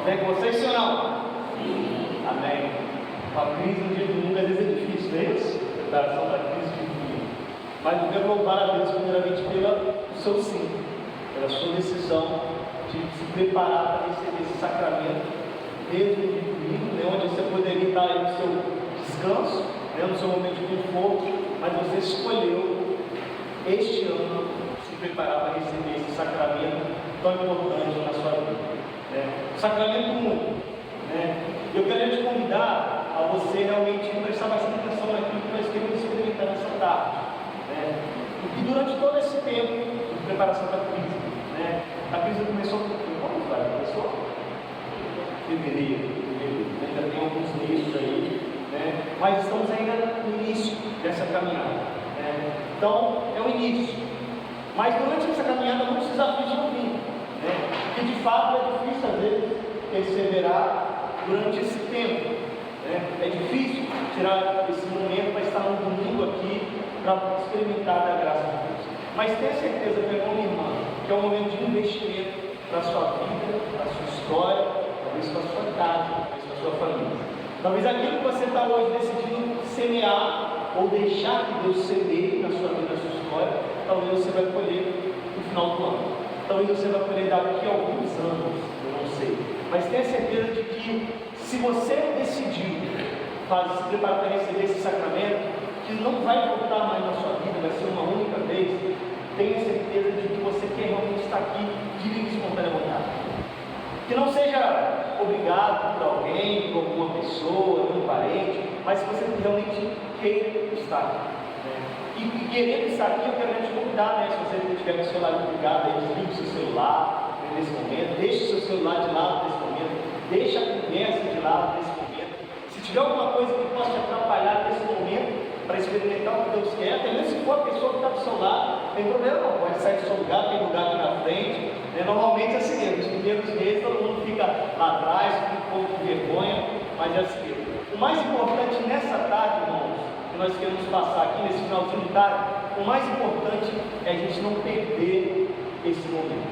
Bem com vocês, sim ou não? Amém. A crise no dia de domingo às vezes é difícil, não é isso? Preparação para a crise de domingo. Mas eu quero louvar a Deus primeiramente pelo seu sim, pela sua decisão de se preparar para receber esse sacramento desde o dia de domingo, né, onde você poderia estar aí no seu descanso, né, no seu momento de conforto, mas você escolheu este ano se preparar para receber esse sacramento tão importante na sua vida. Sacramento único, né? Eu quero te convidar a você realmente prestar bastante atenção naquilo que nós queremos experimentar nessa tarde, né? E durante todo esse tempo de preparação da crise, né? A crise começou quando vai? Começou? Fevereiro, ainda tem alguns meses aí, né? Mas estamos ainda no início dessa caminhada, né? Então é o início, mas durante essa caminhada muitos desafios vão vir, né? Porque de fato é difícil às vezes perseverar durante esse tempo, né? É difícil tirar esse momento para estar no domingo aqui para experimentar da graça de Deus, mas tenha certeza, meu irmão e irmã, que é um momento de investimento para a sua vida, para a sua história, talvez para a sua casa, talvez para a sua família. Talvez aquilo que você está hoje decidindo semear ou deixar que Deus semeie na sua vida, na sua história, talvez você vai colher no final do ano. Talvez você vai colher daqui a alguns anos, eu não sei. Mas tenha certeza de que se você decidir se preparar para receber esse sacramento, que não vai voltar mais na sua vida, vai ser uma única vez, tenha certeza de que você quer realmente estar aqui de livre e espontânea vontade. Que não seja obrigado por alguém, por alguma pessoa, por um parente, mas que você realmente queira estar aqui. E querendo estar aqui, eu quero te convidar, né? Se você estiver com o celular ligado, desligue o seu celular nesse momento, deixe o seu celular de lado nesse momento, deixe a conversa de lado nesse momento. Se tiver alguma coisa que possa te atrapalhar nesse momento, para experimentar o que Deus quer, até mesmo se for a pessoa que está do seu lado, não tem problema não, pode sair do seu lugar, tem lugar aqui na frente, né? Normalmente é assim mesmo, nos primeiros meses todo mundo fica lá atrás, com um pouco de vergonha, mas é assim mesmo. O mais importante nessa tarde, irmãos, que nós queremos passar aqui nesse finalzinho de tarde, o mais importante é a gente não perder esse momento,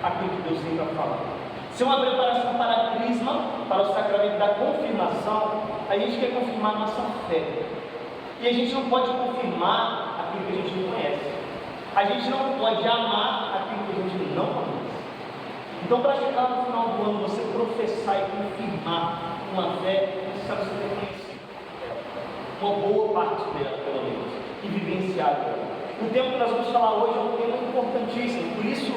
aquilo que Deus tem para falar. Se é uma preparação para a crisma, para o sacramento da confirmação, a gente quer confirmar a nossa fé. E a gente não pode confirmar aquilo que a gente não conhece. A gente não pode amar aquilo que a gente não conhece. Então, para chegar no final do ano, você professar e confirmar uma fé, você sabe se reconhecer uma boa parte dela, pelo menos, e vivenciar ela. O tema que nós vamos falar hoje é um tema importantíssimo, por isso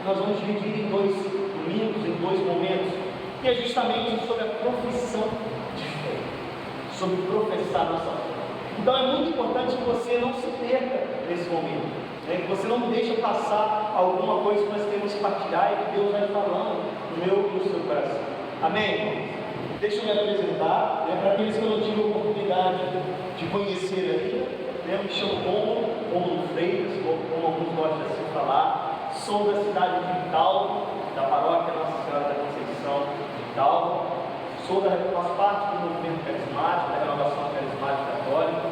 nós vamos dividir em 2 domingos, em 2 momentos, que é justamente sobre a profissão de fé, sobre professar nossa fé. Então é muito importante que você não se perca nesse momento, né? Que você não deixe passar alguma coisa que nós temos que partilhar e que Deus vai falando no meu e no seu coração. Amém? Deixa eu me apresentar, né? Para aqueles que eu não tive a oportunidade de conhecer ainda, né? Eu me chamo Romulo Freitas, como alguns gostam de assim falar, sou da cidade de Italva, da paróquia Nossa Senhora da Conceição de Italva. Faço parte do movimento carismático, da renovação carismática católica,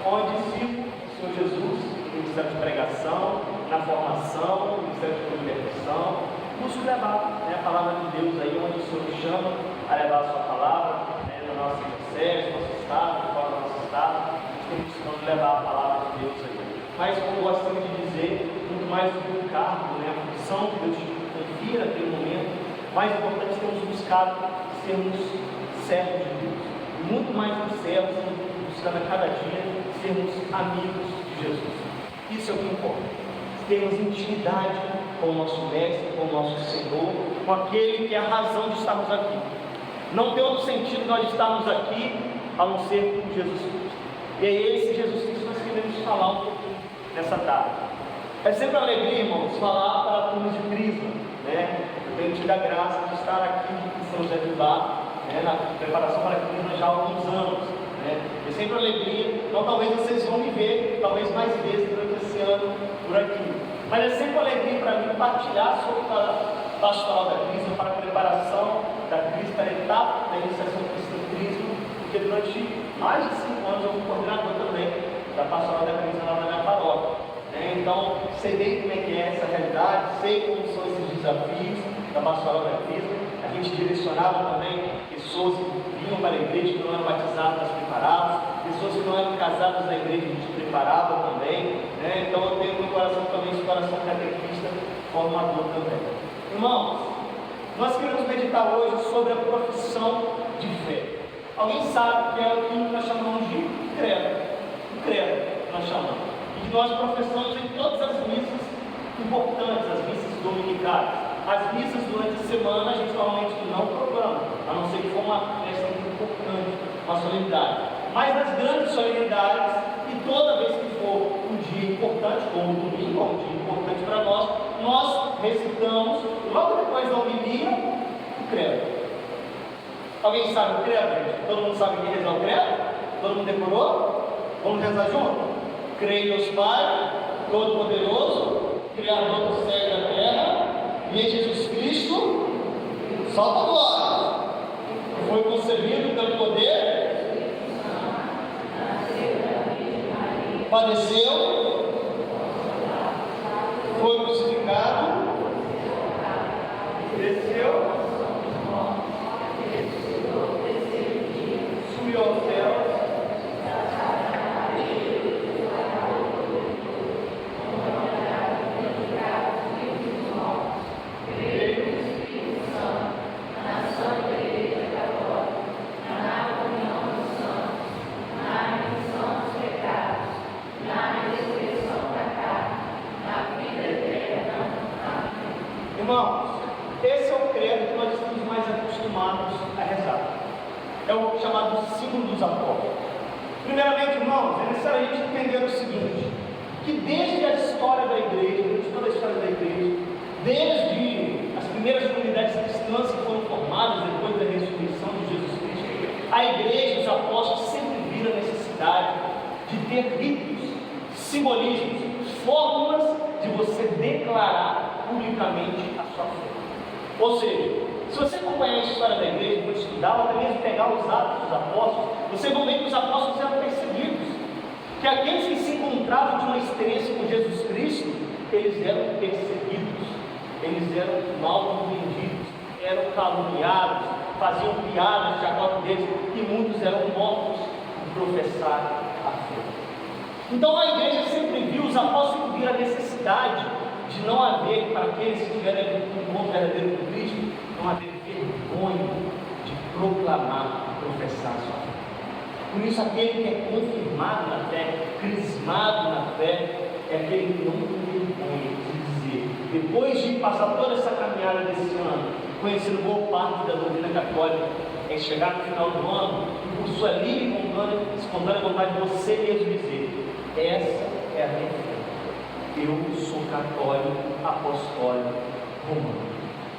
onde sirvo o Senhor Jesus no ministério de pregação, na formação, no ministério de libertação, busco levar, né, a palavra de Deus aí onde o Senhor nos chama a levar a sua palavra, né, no nosso diocese, no nosso estado, fora do nosso estado, estamos buscando levar a palavra de Deus aí. Mas, como eu gosto sempre de dizer, muito mais do que o cargo, né, a função que Deus te confia naquele momento, mais importante temos buscado sermos servos de Deus, e muito mais do que servos, buscando a cada dia sermos amigos de Jesus. Isso é o que importa, termos intimidade com o nosso Mestre, com o nosso Senhor, com aquele que é a razão de estarmos aqui. Não tem outro sentido nós estarmos aqui a não ser com Jesus Cristo. E é esse Jesus Cristo que nós queremos falar um pouquinho nessa tarde. É sempre uma alegria, irmãos, falar para a turma de Crisma, né? Eu tenho tido a graça de estar aqui em São José do Bar, né, na preparação para a Crisma já há alguns anos, né? É sempre uma alegria. Então talvez vocês vão me ver, talvez mais vezes durante esse ano por aqui. Mas é sempre uma alegria para mim partilhar sobre a pastoral da Crisma, para a preparação da Crisma, para a etapa da iniciação cristã do Crisma, porque durante mais de 5 anos eu fui coordenador também da pastoral da Crisma lá na minha paróquia. Então, sei bem como é que é essa realidade, sei como são esses desafios da pastoral da Crisma. É A gente direcionava também pessoas que vinham para a igreja, que não eram batizadas, nós preparávamos. Pessoas que não eram casadas na igreja, a gente preparava também. Né? Então eu tenho no meu coração também esse coração catequista, formador também. Irmãos, nós queremos meditar hoje sobre a profissão de fé. Alguém sabe que é o que nós chamamos de credo. O credo que nós chamamos. E que nós professamos em todas as missas importantes, as missas dominicais. As missas durante a semana a gente normalmente não proclama, a não ser que for uma festa importante, uma solenidade. Mas nas grandes solenidades, e toda vez que for um dia importante, como o domingo, é um dia importante para nós, nós recitamos, logo depois da homilia, o credo. Alguém sabe o credo, gente? Todo mundo sabe que rezar o credo? Todo mundo decorou? Vamos rezar junto? Creio em Deus Pai, Todo-Poderoso, Criador do céu e da terra, e em Jesus Cristo, salva agora, foi concebido pelo poder, padeceu, foi crucificado, desceu, subiu ao céu, irmãos, esse é o credo que nós estamos mais acostumados a rezar. É o chamado símbolo dos apóstolos. Primeiramente, irmãos, é necessário a gente entender o seguinte: que desde a história da igreja, desde toda a história da igreja, desde as primeiras comunidades cristãs que foram formadas depois da ressurreição de Jesus Cristo, a igreja, os apóstolos sempre viram a necessidade de ter ritos, simbolismos, fórmulas de você declarar publicamente a sua fé. Ou seja, se você acompanhar a história da igreja, for estudar, ou até mesmo pegar os atos dos apóstolos, você vai ver que os apóstolos eram perseguidos, que aqueles que se encontravam de uma experiência com Jesus Cristo, eles eram perseguidos, eles eram mal compreendidos, eram caluniados, faziam piadas de acordo deles, e muitos eram mortos por professar a fé. Então a igreja sempre viu, os apóstolos sempre viram a necessidade de não haver, para aqueles que tiverem um encontro verdadeiro com Cristo, não haver vergonha de proclamar e professar a sua fé. Por isso, aquele que é confirmado na fé, crismado na fé, é aquele que não tem vergonha de dizer, depois de passar toda essa caminhada desse ano, conhecendo boa parte da doutrina católica, é chegar no final do ano e, por sua livre e espontânea vontade, você mesmo dizer: essa é a minha fé. Eu sou católico, apostólico, romano.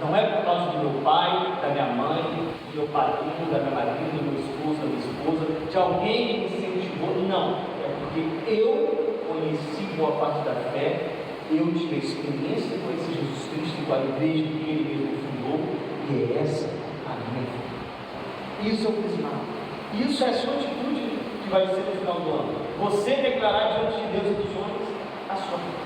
Não é por causa do meu pai, da minha mãe, do meu padrinho, da minha madrinha, do meu esposo, da minha esposa, de alguém que me incentivou. Não. É porque eu conheci boa parte da fé, eu tive a experiência com esse Jesus Cristo, com a igreja que ele mesmo fundou, e é essa a minha fé. Isso é o crismado. Isso é a sua atitude que vai ser no final do ano. Você declarar diante de Deus e dos homens a sua fé,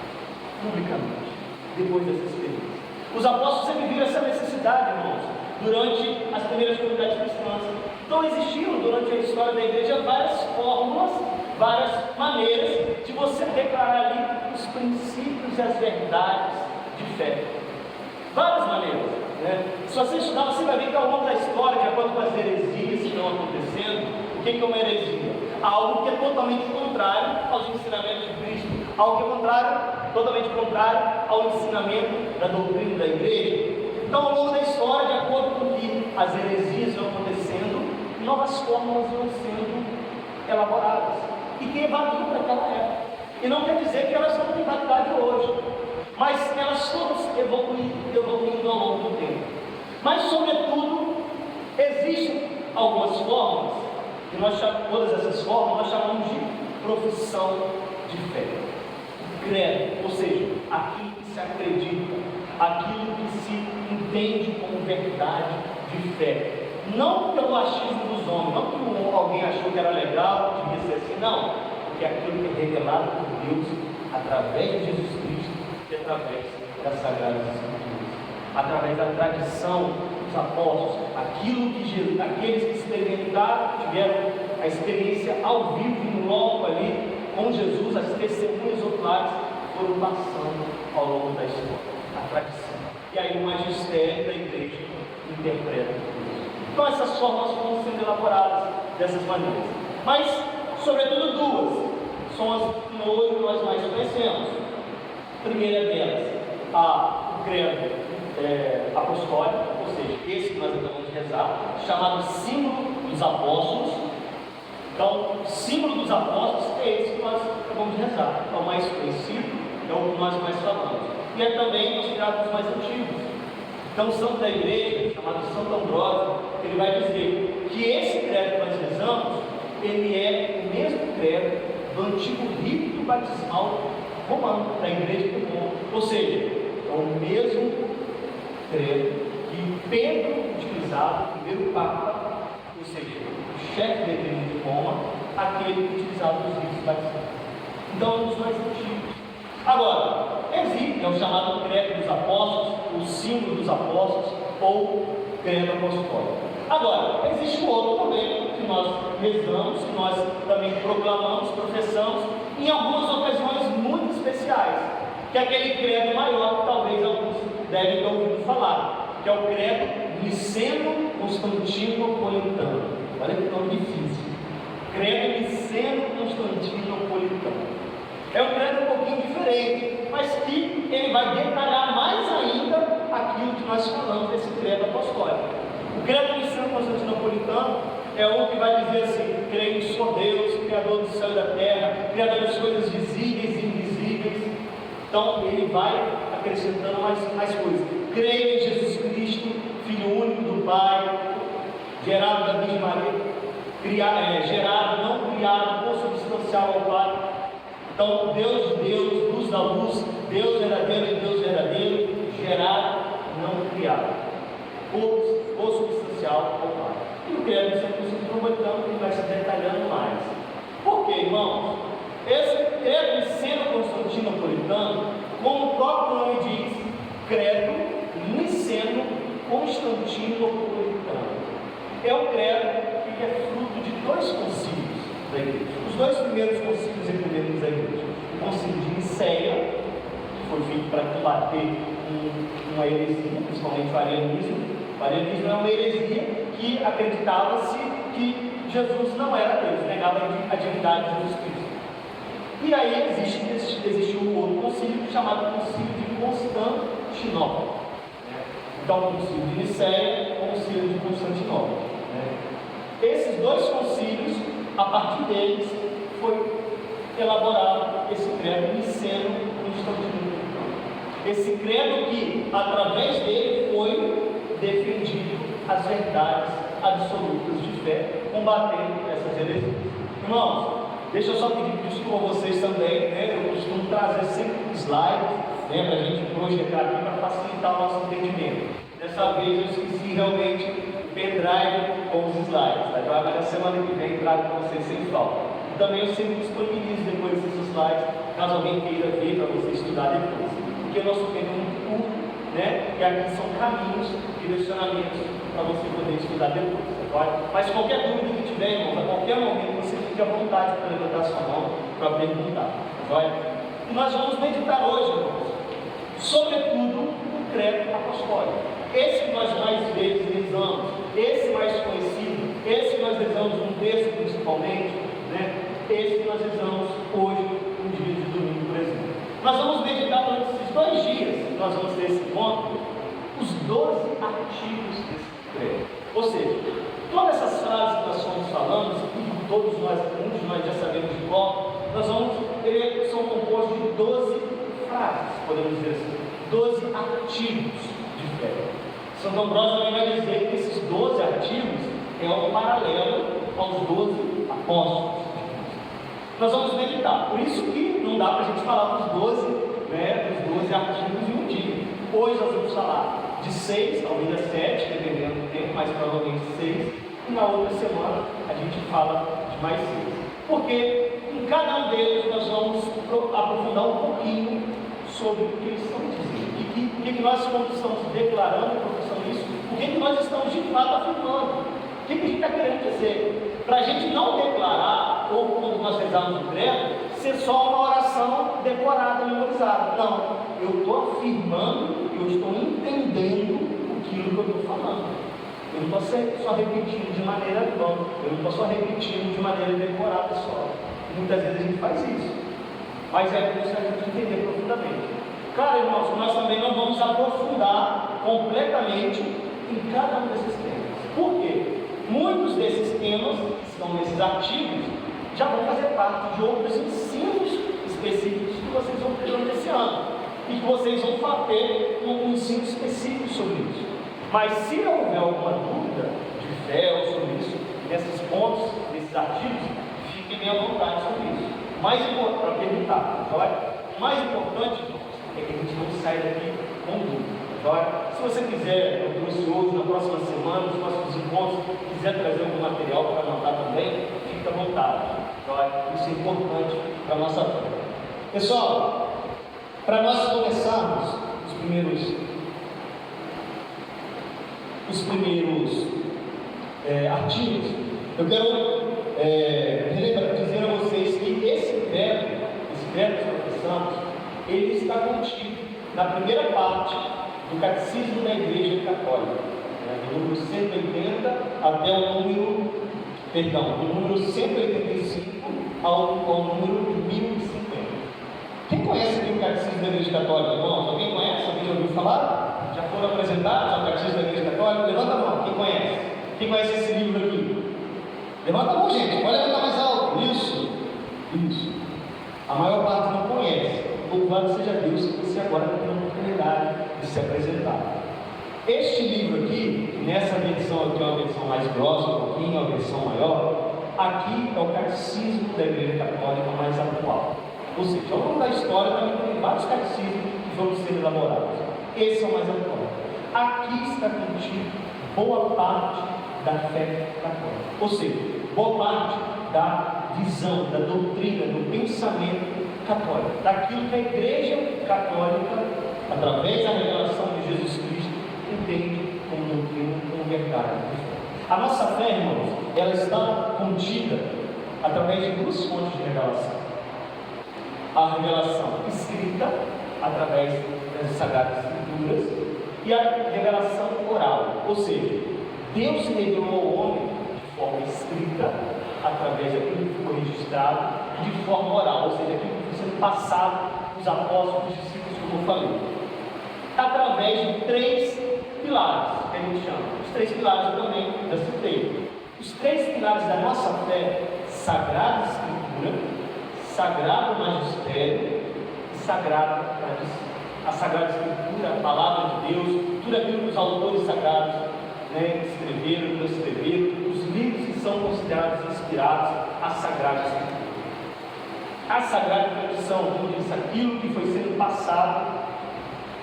publicamente, depois dessa experiência. Os apóstolos sempre viram essa necessidade, irmãos, durante as primeiras comunidades cristãs. Então existiram durante a história da igreja várias fórmulas, várias maneiras de você declarar ali os princípios e as verdades de fé. Várias maneiras, né? Se você estudar, você vai ver que ao longo da história, de acordo com as heresias que estão acontecendo, o que é uma heresia? Algo que é totalmente contrário aos ensinamentos de Cristo, algo que é totalmente contrário ao ensinamento da doutrina da igreja. Então, ao longo da história, de acordo com que as heresias vão acontecendo, novas fórmulas vão sendo elaboradas e que valiam para aquela época. E não quer dizer que elas não têm validade hoje, mas elas todas evoluindo ao longo do tempo. Mas, sobretudo, existem algumas fórmulas, e todas essas fórmulas nós chamamos de profissão de fé. Credo, ou seja, aquilo que se acredita, aquilo que se entende como verdade de fé. Não pelo achismo dos homens, não que alguém achou que era legal, devia ser assim, não. Porque aquilo que é revelado por Deus através de Jesus Cristo e através das Sagradas Escrituras, através da tradição dos apóstolos, aqueles que experimentaram, tiveram a experiência ao vivo, no loco ali, com Jesus, as testemunhas oculares foram passando ao longo da história, a tradição. E aí o magistério da igreja interpreta isso. Então essas formas vão sendo elaboradas dessas maneiras. Mas, sobretudo duas, são as que hoje nós mais conhecemos. A primeira delas, o credo apostólico, ou seja, esse que nós acabamos de rezar, chamado símbolo dos apóstolos. Então, o símbolo dos apóstolos é esse que nós acabamos de rezar, é o mais conhecido, é o que nós mais falamos, e é também considerado dos mais antigos. Então, o santo da igreja, chamado Santo Ambrósio, ele vai dizer que esse credo que nós rezamos, ele é o mesmo credo do antigo rito batismal romano, da igreja de Roma, ou seja, é o mesmo credo que Pedro utilizava, o primeiro papa, ou seja, o chefe da igreja de Roma, aquele que utilizava os ritos batismais. Então, é um dos mais antigos. Agora, existe, é o chamado credo dos apóstolos, o símbolo dos apóstolos, ou credo apostólico. Agora, existe um outro também, que nós rezamos, que nós também proclamamos, professamos, em algumas ocasiões muito especiais, que é aquele credo maior que talvez alguns devem ter ouvido falar, que é o credo niceno-constantinopolitano. Olha que nome difícil. Credo niceno-constantinopolitano. É um credo um pouquinho diferente, mas que ele vai detalhar mais ainda aquilo que nós falamos desse credo apostólico. O credo niceno-constantinopolitano é um que vai dizer assim: creio em só Deus, Criador do céu e da terra, Criador das coisas visíveis e invisíveis. Então ele vai acrescentando mais coisas. Creio em Jesus Cristo, Filho único do Pai, gerado da Virgem Maria, gerado, não criado, consubstancial ao Pai. Então, Deus de Deus, luz da luz, Deus verdadeiro e Deus verdadeiro, gerado, não criado, consubstancial ao Pai. E o credo niceno-constantinopolitano que vai se detalhando mais. Por quê, irmãos? Esse credo niceno-constantinopolitano, como o próprio nome diz, credo niceno-constantinopolitano, é um credo que é fruto de dois concílios da igreja. Os dois primeiros concílios ecumenos da igreja. O concílio de Nicéia, que foi feito para combater uma heresia, principalmente o arianismo. O arianismo é uma heresia que acreditava-se que Jesus não era Deus, negava a divindade de Jesus Cristo. E aí existe um outro concílio chamado Concílio de Constantinopla. Então, o concílio de Nicéia e o concílio de Constantinopla. Esses dois concílios, a partir deles, foi elaborado esse credo niceno-constantinopolitano. Esse credo que, através dele, foi defendido as verdades absolutas de fé, combatendo essas heresias. Irmãos, deixa eu só pedir desculpa a vocês também, eu costumo trazer sempre slides, para a gente projetar aqui para facilitar o nosso entendimento. Dessa vez eu esqueci realmente o pendrive com os slides, tá? Então agora na semana que vem trago para vocês sem falta. E também eu sempre disponibilizo depois esses slides, caso alguém queira ver para você estudar depois. Porque o nosso tempo é muito curto, e aqui são caminhos, direcionamentos para você poder estudar depois, tá? Mas qualquer dúvida que tiver, irmãos, a qualquer momento você fique à vontade para levantar sua mão para perguntar, tá? E nós vamos meditar hoje, irmãos, sobretudo o credo apostólico. Esse que nós mais vezes rezamos, esse mais conhecido, esse que nós rezamos no texto principalmente, esse que nós rezamos hoje, no dia de domingo, por exemplo. Nós vamos meditar durante esses 2 dias, nós vamos ter esse encontro, os 12 artigos desse credo. Ou seja, todas essas frases que nós estamos falando, que todos nós, muitos de nós já sabemos de qual, são compostos de 12 frases, podemos dizer assim, 12 artigos de fé. Santo Ambrósio também vai dizer que esses 12 artigos é um paralelo aos 12 apóstolos. Nós vamos meditar, por isso que não dá para a gente falar dos 12 artigos em um dia. Hoje nós vamos falar de 6, talvez a 7, dependendo do tempo, mas provavelmente 6, e na outra semana a gente fala de mais 6. Porque em cada um deles nós vamos aprofundar um pouquinho sobre o que eles estão dizendo. E que nós, quando estamos declarando e professando isso, o que nós estamos de fato afirmando. O que a gente está querendo dizer? Para a gente não declarar, ou quando nós rezarmos o credo, ser só uma oração decorada, memorizada. Não, eu estou afirmando, eu estou entendendo aquilo que eu estou falando. Eu não estou só repetindo de maneira vã, eu não estou só repetindo de maneira decorada só. Muitas vezes a gente faz isso, mas é preciso a gente entender profundamente. Claro, irmãos, nós também não vamos aprofundar completamente em cada um desses temas. Por quê? Muitos desses temas que estão nesses artigos já vão fazer parte de outros ensinos específicos que vocês vão ter nesse ano e que vocês vão ter um ensino específico sobre isso. Mas se houver alguma dúvida de fé ou sobre isso, nesses pontos, nesses artigos, fiquem bem à vontade sobre isso. Mais importante, para perguntar, o mais importante é que a gente não saia daqui com dúvida. Se você quiser, eu trouxe hoje, na próxima semana, nos próximos encontros, quiser trazer algum material para anotar também, fique à vontade. Isso é importante para a nossa fé. Pessoal, para nós começarmos os primeiros artigos, eu quero dizer a vocês que esse credo que professamos, ele está contido na primeira parte do Catecismo da Igreja Católica, do número 180 até o número 185 ao número 1050. Quem conhece aqui o Catecismo da Igreja Católica, irmãos? Alguém conhece? Alguém já ouviu falar? Já foram apresentados ao Catecismo da Igreja Católica? Levanta a mão, quem conhece? Quem conhece esse livro aqui? Levanta a mão, gente, pode levantar mais alto. Isso. A maior parte não conhece. Louvado seja Deus que você agora tem a oportunidade de se apresentar. Este livro aqui, nessa versão aqui é uma versão mais grossa, um pouquinho, uma versão maior. Aqui é o Catecismo da Igreja Católica mais atual. Ou seja, ao longo da história também tem vários catecismos que foram sendo elaborados. Esse é o mais atual. Aqui está contido boa parte da fé católica. Ou seja, boa parte da visão, da doutrina, do pensamento católico, daquilo que a Igreja Católica, através da revelação de Jesus Cristo, entende como doutrina, como verdade. A nossa fé, irmãos, ela está contida através de duas fontes de revelação: a revelação escrita, através das Sagradas Escrituras, e a revelação oral, ou seja, Deus se revelou ao homem de forma escrita, através daquilo que foi registrado, de forma oral, ou seja, aquilo que foi sendo passado dos apóstolos, dos discípulos, como eu falei, através de três pilares, que a gente chama. Os três pilares eu também já citei. Os três pilares da nossa fé: Sagrada Escritura, Sagrado Magistério e Sagrada Tradição. A Sagrada Escritura, a Palavra de Deus, tudo aquilo que os autores sagrados escreveram, transcreveram, os livros que são considerados inspirados, a Sagrada Escritura. A Sagrada Tradição, como diz, aquilo que foi sendo passado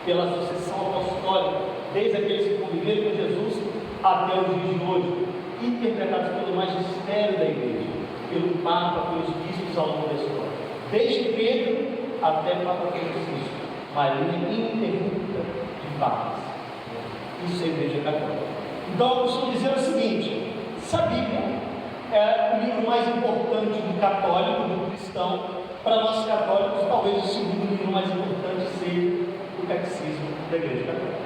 pela sucessão apostólica, desde aqueles que conviveram com Jesus até os dias de hoje, interpretados pelo magistério da Igreja, pelo Papa, pelos bispos ao longo da história, desde Pedro até Papa Francisco, uma linha ininterrupta de papas. Isso é a Igreja Católica. Então eu costumo dizer o seguinte: se a Bíblia é o livro mais importante do católico, do cristão, para nós católicos, talvez o segundo livro mais importante seja o Catecismo da Igreja Católica.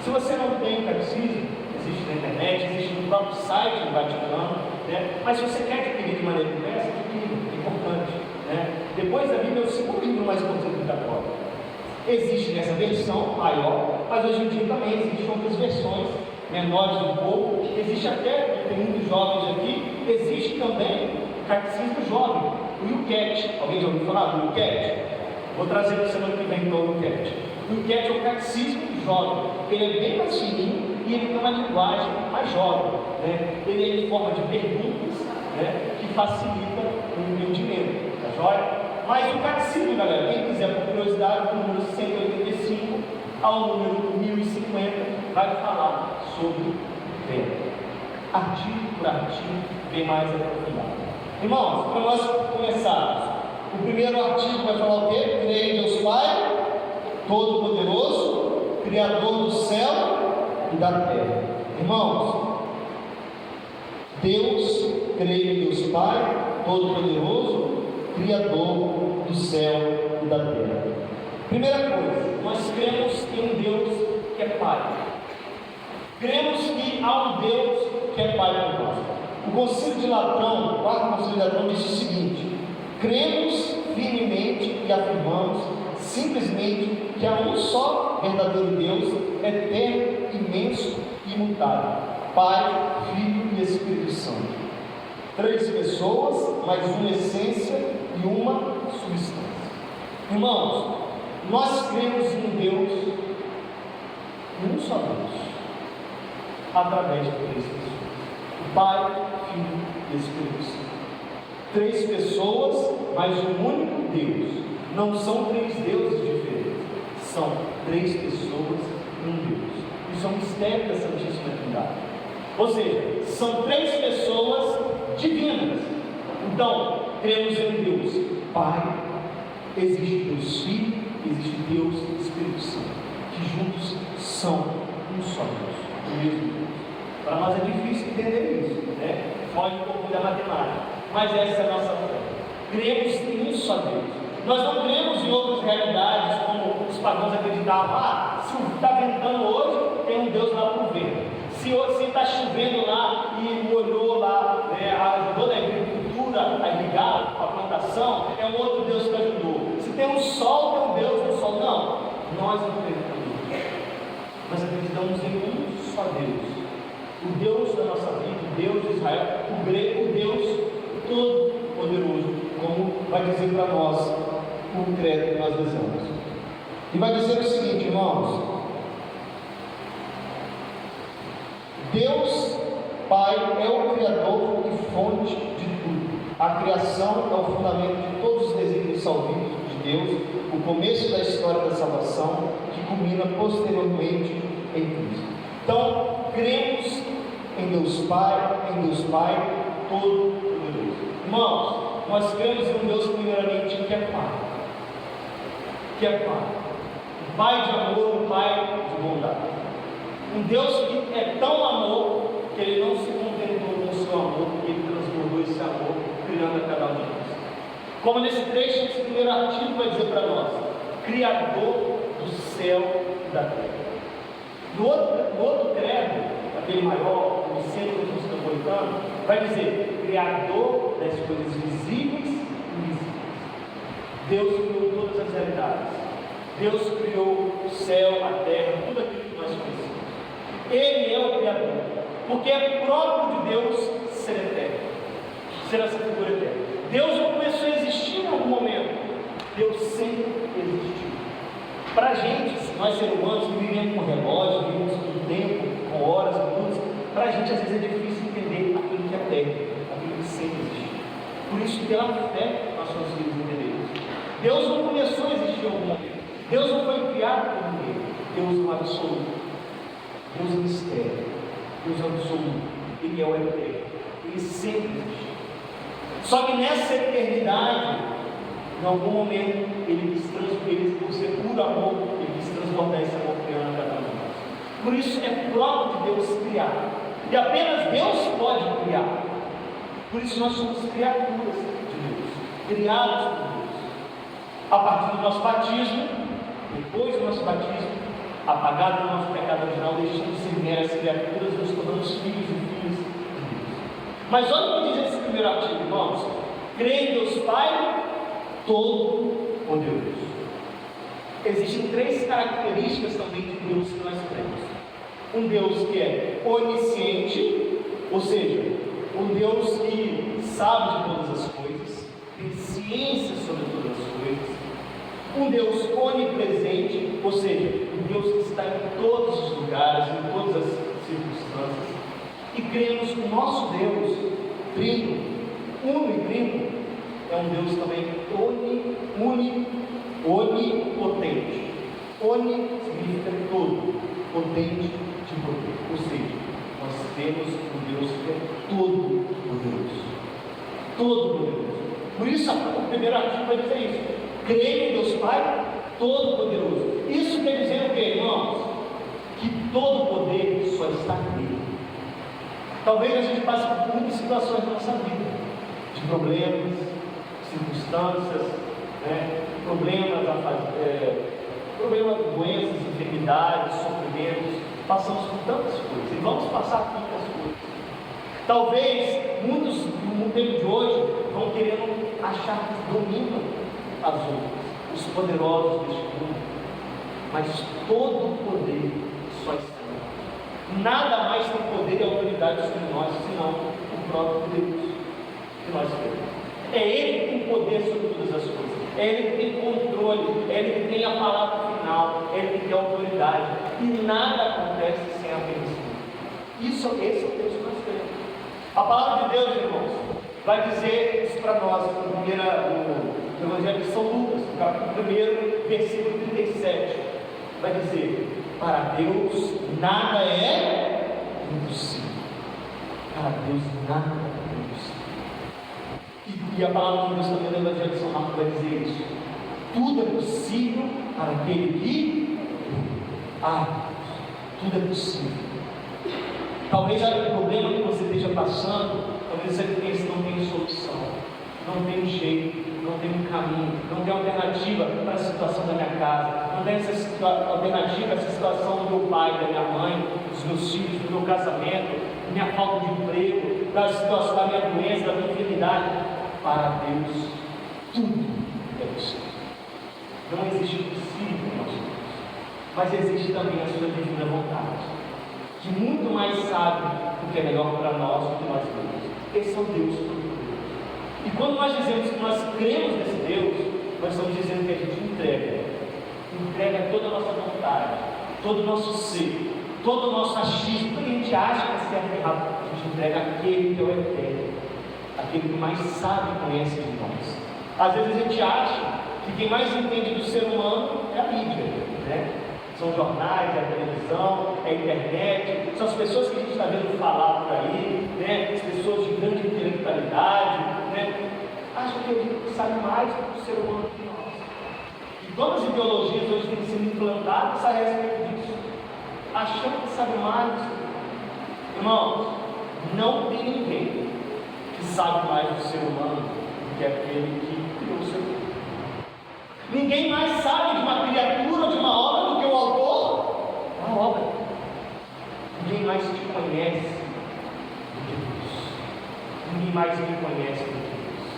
Se você não tem o catecismo, existe na internet, existe no próprio site do Vaticano, mas se você quer adquirir de maneira impressa, adquira, é importante. Depois da Bíblia é o segundo livro mais importante do católico. Existe nessa versão maior, mas hoje em dia também existem outras versões menores um pouco. Existe até, tem muitos jovens aqui, existe também o Catecismo Jovem, o Yucat. Alguém já ouviu falar do Yucat? Vou trazer para a semana que vem então o Yucat. O Yucat é o Catecismo Jovem. Ele é bem mais fininho e ele tem uma linguagem mais jovem. Ele é em forma de perguntas, que facilita o entendimento. Tá joia? Mas o catecismo, galera, quem quiser por curiosidade, do número 185 ao número 1050, vai falar sobre fé. Artigo por artigo, bem mais aprofundado. Irmãos, para nós começarmos, o primeiro artigo vai falar o quê? Creio em Deus Pai, Todo-Poderoso, Criador do céu e da terra. Irmãos, Deus, creio em Deus Pai, Todo-Poderoso, Criador do céu e da terra. Primeira coisa, nós cremos em um Deus que é Pai. Cremos que há um Deus que é Pai conosco. O Concílio de Latrão, o quarto Concílio de Latrão, disse o seguinte: cremos firmemente e afirmamos simplesmente que há um só verdadeiro Deus, eterno, imenso e imutável, Pai, Filho e Espírito Santo. 3 pessoas, mas uma essência e uma substância. Irmãos, nós cremos em Deus, em um só Deus, através de 3 pessoas: o Pai, Filho e Espírito Santo. 3 pessoas, mas um único Deus. Não são 3 deuses diferentes, são 3 pessoas e um Deus. Isso é um mistério da Santíssima Trindade. Ou seja, são 3 pessoas divinas. Então, cremos em um Deus Pai, existe Deus Filho, existe Deus Espírito Santo, que juntos são um só Deus, o mesmo Deus. Para nós é difícil entender isso, né? Foge um pouco da matemática, mas essa é a nossa fé. Cremos em um só Deus. Nós não cremos em outras realidades, como os pagãos acreditavam: se está ventando hoje, tem um Deus lá por vento. Se hoje está chovendo lá e molhou lá, ajudou na agricultura a irrigar a plantação, é um outro Deus que ajudou. Se tem um sol, tem um Deus no sol. Não, nós não acreditamos nisso. Nós acreditamos em um só Deus. O Deus da nossa vida, o Deus de Israel, o Deus Todo-Poderoso, como vai dizer para nós o credo que nós rezamos. E vai dizer o seguinte, irmãos: Deus Pai é o Criador e fonte de tudo. A criação é o fundamento de todos os desígnios salvíficos de Deus, o começo da história da salvação, que culmina posteriormente em Cristo. Então, cremos em Deus Pai, Todo-Poderoso. Irmãos, nós cremos em um Deus, primeiramente, que é Pai. Que é Pai. Um Pai de amor, um Pai de bondade. Um Deus que é tão amor, que Ele não se contentou com o seu amor, porque Ele transbordou esse amor, criando a cada um de nós. Como nesse trecho, esse primeiro artigo vai dizer para nós: Criador do céu e da terra. No outro credo, aquele maior, o centro metropolitano, vai dizer: Criador das coisas visíveis e invisíveis. Deus criou todas as realidades. Deus criou o céu, a terra, tudo aquilo que nós conhecemos. Ele é o Criador, porque é próprio de Deus ser eterno, ser essa figura eterna. Deus não começou a existir em algum momento, Deus sempre existiu. Para a gente, nós seres humanos que vivemos com relógio, vivemos com tempo, com horas, minutos, para a gente às vezes é difícil entender aquilo que é eterno, aquilo que sempre existiu. Por isso, pela fé, nós conseguimos entender isso. Deus não começou a existir em algum momento, Deus não foi criado por ninguém. Deus é o absoluto, Deus é o mistério, Deus é o absoluto, Ele é o eterno, Ele sempre existiu. Só que nessa eternidade, em algum momento, por ser puro amor, Ele quis transbordar esse amor criando a cada um de nós. Por isso é próprio de Deus criar, e apenas Deus pode criar. Por isso nós somos criaturas de Deus, criados por Deus. A partir do nosso batismo, depois do nosso batismo, apagado do nosso pecado original, deixamos de ser meras criaturas, nos tornamos filhos e filhas de Deus. Mas olha o que diz esse primeiro artigo, irmãos: crê em Deus Pai Todo-Poderoso. Existem 3 características também de Deus que nós cremos. Um Deus que é onisciente, ou seja, um Deus que sabe de todas as coisas, tem ciência sobre todas as coisas. Um Deus onipresente, ou seja, um Deus que está em todos os lugares, em todas as circunstâncias. E cremos que o nosso Deus, trino, uno e trino, é um Deus também onipotente. Oni significa todo, potente de poder. Ou seja, nós temos um Deus que é todo poderoso. Todo poderoso. Por isso, o primeiro artigo vai dizer isso: creio em Deus Pai Todo-Poderoso. Isso quer dizer o que, irmãos? Que todo poder só está nele. Talvez a gente passe por muitas situações na nossa vida, de problemas, circunstâncias, né? problemas, doenças, enfermidades, sofrimentos. Passamos por tantas coisas e vamos passar por muitas coisas. Talvez muitos no tempo de hoje vão querendo achar que dominam as outras, os poderosos deste mundo, mas todo o poder só está em Deus. Nada mais tem poder e autoridade sobre nós, senão o próprio Deus que nós temos. É Ele que tem poder sobre todas as coisas, é Ele que tem controle, é Ele que tem a palavra final, é Ele que tem autoridade, e nada acontece sem a bênção. Esse é o Deus que nós temos. A palavra de Deus, irmãos, vai dizer isso para nós no Evangelho de São Lucas, no capítulo 1, versículo 37. Vai dizer: para Deus nada é impossível. Para Deus nada é impossível. E a palavra de Deus também no Evangelho de São Marcos vai dizer isso: tudo é possível para aquele que tudo é possível. Talvez o problema que você esteja passando, talvez você pense que não tem solução, não tem jeito, não tem um caminho, não tem alternativa para a situação da minha casa, não tem alternativa para essa situação do meu pai, da minha mãe, dos meus filhos, do meu casamento, da minha falta de emprego, da situação da minha doença, da minha enfermidade. Para Deus, tudo é possível. Não existe impossível em nosso Deus, mas existe também a sua divina vontade, que muito mais sabe o que é melhor para nós do que nós mesmos. Esse é o Deus Todo-Poderoso. E quando nós dizemos que nós cremos nesse Deus, nós estamos dizendo que a gente entrega toda a nossa vontade, todo o nosso ser, todo o nosso achismo, tudo que a gente acha que é certo e errado, a gente entrega aquele que é o eterno, aquele que mais sabe e conhece de nós. Às vezes a gente acha que quem mais entende do ser humano é a mídia, né? São jornais, é a televisão, é a internet, são as pessoas que a gente está vendo falar por aí, né? As pessoas de grande intelectualidade, né? Acham que a gente sabe mais do ser humano que nós. E todas as ideologias hoje têm sido implantadas a respeito disso, achando que sabe mais. Irmãos, não tem ninguém que sabe mais do ser humano do que aquele que criou o ser humano. Ninguém mais sabe de uma criatura, de uma obra, do que o autor da obra. Ninguém mais te conhece do que Deus. Ninguém mais me conhece do que Deus.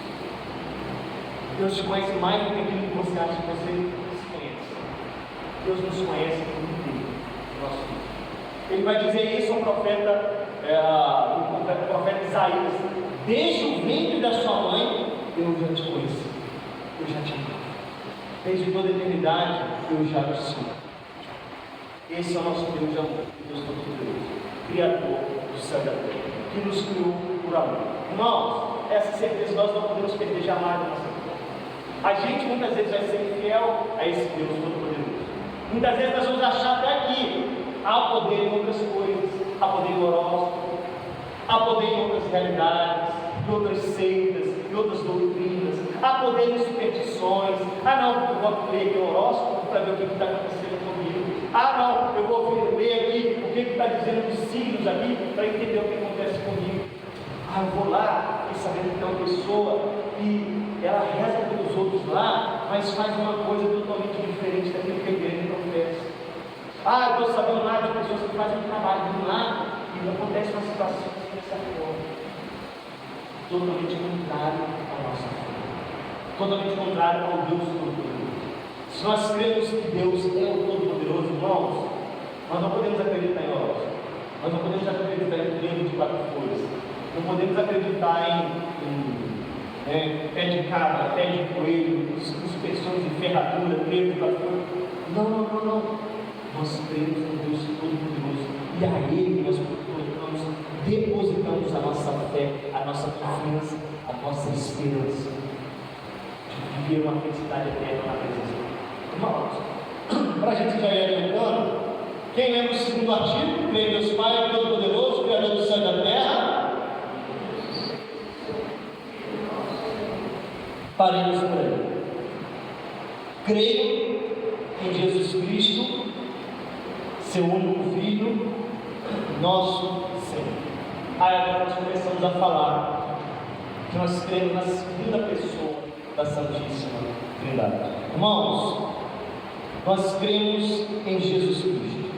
Deus te conhece mais do que aquilo que você acha que você se conhece. Deus nos conhece por inteiro. Ele vai dizer isso ao profeta Isaías: desde o ventre da sua mãe eu já te conheci, eu já te amava. Desde toda a eternidade eu já te sou. Esse é o nosso Deus de amor, Deus Todo-Poderoso, Criador do céu e da terra, que nos criou por amor. Irmãos, essa certeza nós não podemos perder jamais na nossa vida. A gente muitas vezes vai ser infiel a esse Deus Todo-Poderoso. Muitas vezes nós vamos achar até aqui: há poder em outras coisas, há poder em horóscopo, há poder em outras realidades, em outras seitas, em outras doutrinas, há poder em superstições. Não, eu vou ler aqui o horóscopo para ver o que está acontecendo comigo. Não, eu vou ler aqui o que está dizendo dos signos aqui para entender o que acontece comigo. Eu vou lá e sabendo que tem uma pessoa e ela reza pelos outros lá, mas faz uma coisa totalmente diferente daquilo que a igreja oferece. Eu estou sabendo lá de pessoas que fazem um trabalho de lá e acontece uma situação dessa forma. Totalmente contrário à nossa fé, totalmente contrário ao Deus Todo-Poderoso. Se nós cremos que Deus é o Todo-Poderoso, irmãos, nós não podemos acreditar em horóscopo, nós não podemos acreditar em treino de 4 folhas, não podemos acreditar em pé de cabra, pé de coelho, inspeções de ferradura, treino de 4 folhas. Não. Nós cremos no Deus Todo-Poderoso e a Ele nós depositamos a nossa fé, a nossa confiança, a nossa esperança de viver uma felicidade eterna na presença dele. Irmãos, para a gente já ir adiantando, quem lembra o segundo artigo? Creio em Deus Pai Todo-Poderoso, Criador do céu e da terra. Paremos por aí. Creio em Jesus Cristo, seu único Filho, nosso Senhor. A Pai, agora nós começamos a falar que nós cremos na segunda pessoa da Santíssima Trindade. Irmãos, nós cremos em Jesus Cristo,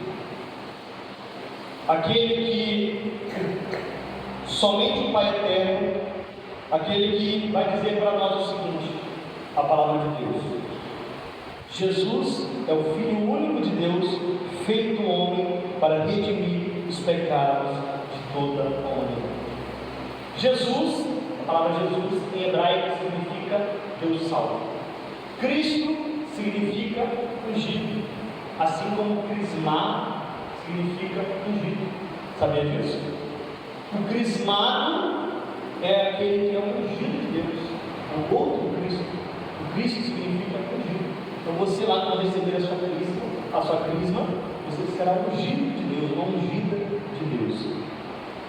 aquele que somente o Pai Eterno, aquele que vai dizer para nós o seguinte, a palavra de Deus: Jesus é o Filho único de Deus, feito homem para redimir os pecados de toda a humanidade. Jesus, a palavra Jesus em hebraico significa Deus salva. Cristo significa ungido, assim como crismado significa ungido. Sabia disso? O crismado é aquele que é um ungido de Deus, é o outro Cristo. O Cristo significa ungido. Então você lá, quando receber a sua crisma, você será ungido de Deus, uma ungida de Deus.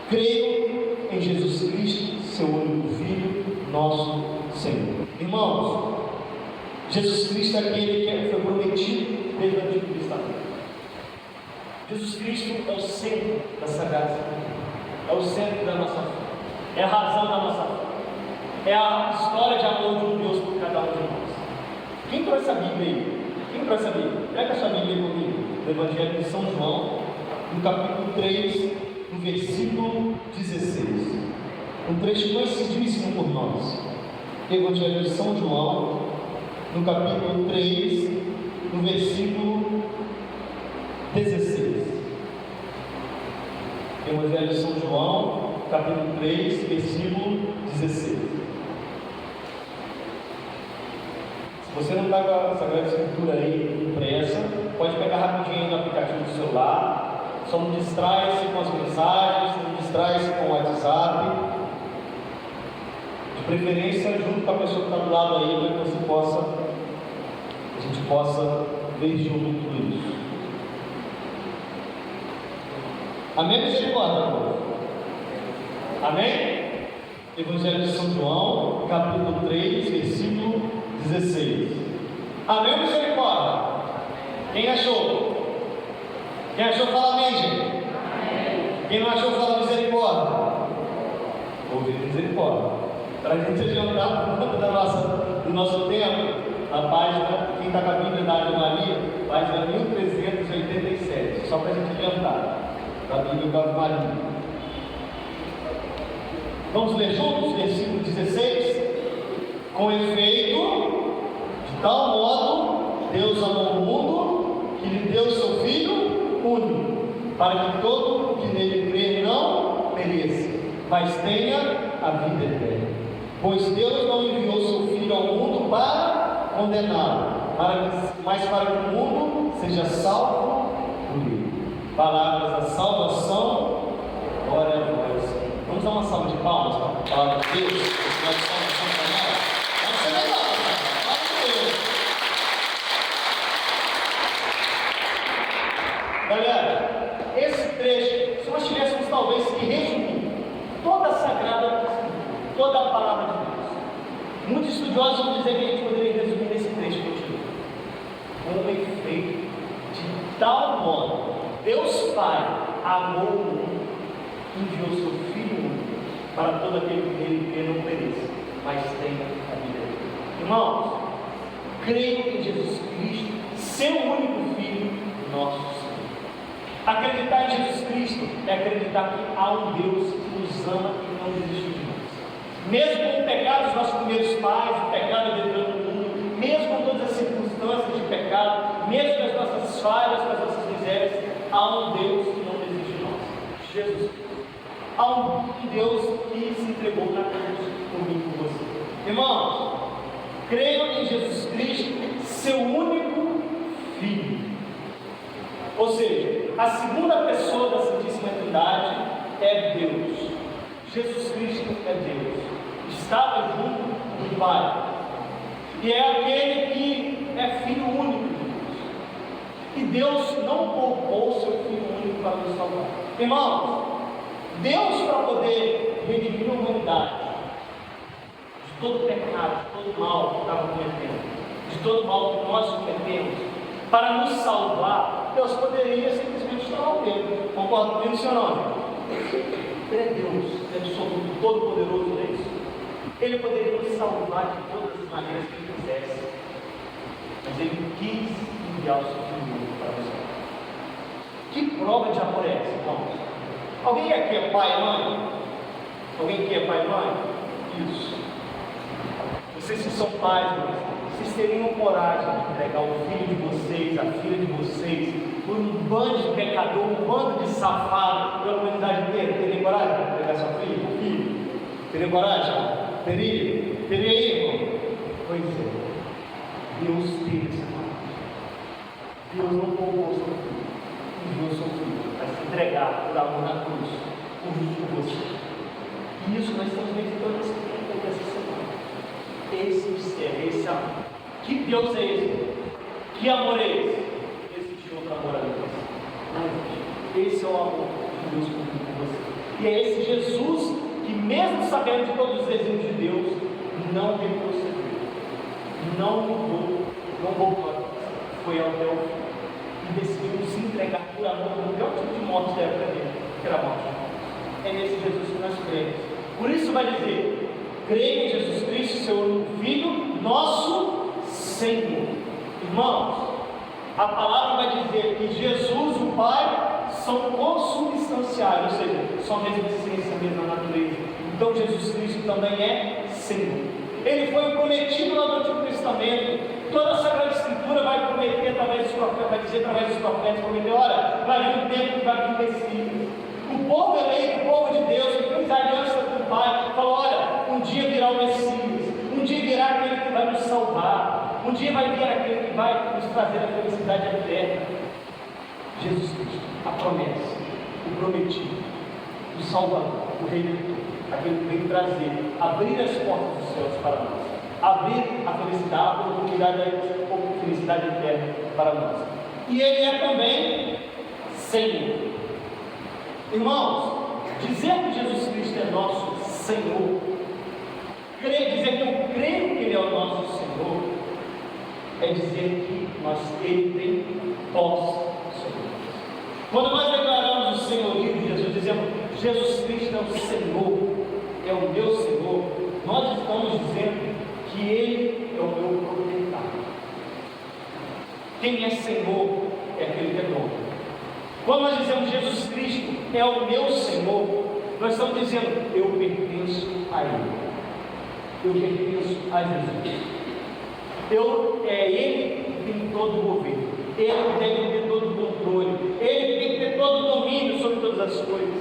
Creio em Jesus Cristo, seu único Filho, nosso Senhor. Irmãos, Jesus Cristo é aquele que foi prometido desde o Antigo Testamento. Jesus Cristo é o centro da Sagrada Escritura, é o centro da nossa fé, é a razão da nossa fé, é a história de amor de um Deus por cada um de nós. Quem trouxe a Bíblia aí? Quem trouxe a Bíblia? Pega essa Bíblia comigo, no Evangelho de São João, no capítulo 3, no versículo 16. Um trecho conhecidíssimo por nós. Evangelho de São João, no capítulo 3, no versículo 16. Evangelho de São João, capítulo 3, versículo 16. Se você não está com a Sagrada Escritura aí impressa, pode pegar rapidinho no aplicativo do celular. Só não distrai-se com as mensagens, não distrai-se com o WhatsApp. De preferência, junto com a pessoa que está do lado aí, para que a gente possa ver junto tudo isso. Amém, misericórdia, povo? Amém? Evangelho de São João, capítulo 3, versículo 16. Amém, misericórdia? Quem achou? Quem achou, fala amém, gente. Amém. Quem não achou, fala misericórdia. Ouve misericórdia. Para a gente adiantar do nosso tempo, a página, quem está com a Bíblia da Ave Maria, página 1387. Só para a gente adiantar. Da Bíblia da Ave Maria. Vamos ler juntos, versículo 16. Com efeito, de tal modo, Deus amou o mundo, que lhe deu seu Filho único, para que todo o que nele crê não pereça, mas tenha a vida eterna. Pois Deus não enviou seu Filho ao mundo para condená-lo, mas para que o mundo seja salvo por ele. Palavras da salvação, glória a Deus. Vamos dar uma salva de palmas para a palavra de Deus, para a salvação para nós. Vamos ser legal, galera, esse trecho, se nós tivéssemos talvez que resumir toda a Sagrada Escritura, toda a palavra de Deus, muitos estudiosos vão dizer que a gente poderia resumir nesse trecho que eu tive. Um efeito de tal modo, Deus Pai amou o mundo, enviou seu Filho único, para todo aquele que nele crê não pereça, mas tenha a vida eterna. Irmãos, creio em Jesus Cristo, seu único Filho, nosso Senhor. Acreditar em Jesus Cristo é acreditar que há um Deus que nos ama e não desiste de nós. Mesmo com o pecado dos nossos primeiros pais, o pecado adentrando no mundo, mesmo com todas as circunstâncias de pecado, mesmo com as nossas falhas, com as nossas misérias, há um Deus que não desiste de nós, Jesus Cristo. Há um Deus que se entregou na cruz por mim e por você. Irmãos, creio em Jesus Cristo, seu único Filho. Ou seja, a segunda pessoa da Santíssima Trindade é Deus. Jesus Cristo é Deus. Estava junto do Pai. E é aquele que é Filho único de Deus. E Deus não poupou seu Filho único para nos salvar. Irmãos, Deus, para poder redimir a humanidade de todo pecado, de todo mal que estava cometendo, de todo mal que nós cometemos, para nos salvar, Deus poderia simplesmente tomar o dedo. Concorda comigo, senhor? Não? Ele é Deus, Ele é absoluto, todo-poderoso, não é isso? Ele poderia nos salvar de todas as maneiras que Ele quisesse, mas Ele quis enviar o seu Filho para nos salvar. Que prova de amor é essa, irmãos? Alguém aqui é pai e mãe? Alguém aqui é pai e mãe? Isso. Vocês que são pais, vocês teriam coragem de entregar o filho de vocês, a filha de vocês, por um bando de pecador, um bando de safado, pela comunidade inteira? Teriam coragem de entregar sua filha, seu filho? Teriam coragem? Teria? Teria aí, irmão? Pois é. Deus teve essa coragem. Deus não poupou o seu filho. Enviou o seu filho para se entregar por amor na cruz, por você. E isso nós estamos vendo todo esse tempo dessa semana. Esse mistério, esse amor. Que Deus é esse? Que amor é esse? Existe outro amor além desse? Não existe. Esse é o amor de Deus por você. E é esse Jesus que, mesmo sabendo de todos os desígnios de Deus, não retrocedeu, não mudou, não voltou, foi até o fim e decidiu se entregar por amor no pior tipo de morte da época dele, que era a morte. É nesse Jesus que nós cremos. Por isso vai dizer: creia em Jesus Cristo, seu Filho, nosso Senhor. Irmãos, a palavra vai dizer que Jesus e o Pai são consubstanciais, ou seja, são a mesma essência, a mesma natureza. Então Jesus Cristo também é Senhor. Ele foi prometido lá no Antigo Testamento. Toda a Sagrada Escritura vai prometer através dos profetas, vai dizer através dos profetas, prometer: olha, vai vir um tempo que vai vir o Messias. O povo eleito, o povo de Deus, que fez a aliança com o Pai, falou: olha, um dia virá o Messias, um dia virá aquele que vai nos salvar, um dia vai vir aquele que vai nos trazer a felicidade eterna. Jesus Cristo, a promessa, o prometido, o Salvador, o Redentor, aquele que veio trazer, abrir as portas dos céus para nós, abrir a felicidade, a oportunidade da felicidade eterna para nós. E Ele é também Senhor. Irmãos, dizer que Jesus Cristo é nosso Senhor, dizer que eu creio que Ele é o nosso Senhor, é dizer que Ele tem posse sobre nós. Quando nós declaramos o senhorio de Jesus, dizemos: Jesus Cristo é o Senhor, é o meu Senhor, nós estamos dizendo que Ele é o meu proprietário. Quem é Senhor é aquele que é dono. Quando nós dizemos Jesus Cristo é o meu Senhor, nós estamos dizendo: eu pertenço a Ele, eu pertenço a Jesus. É Ele que tem todo o governo, Ele que deve ter todo o controle, Ele que tem que ter todo o domínio sobre todas as coisas.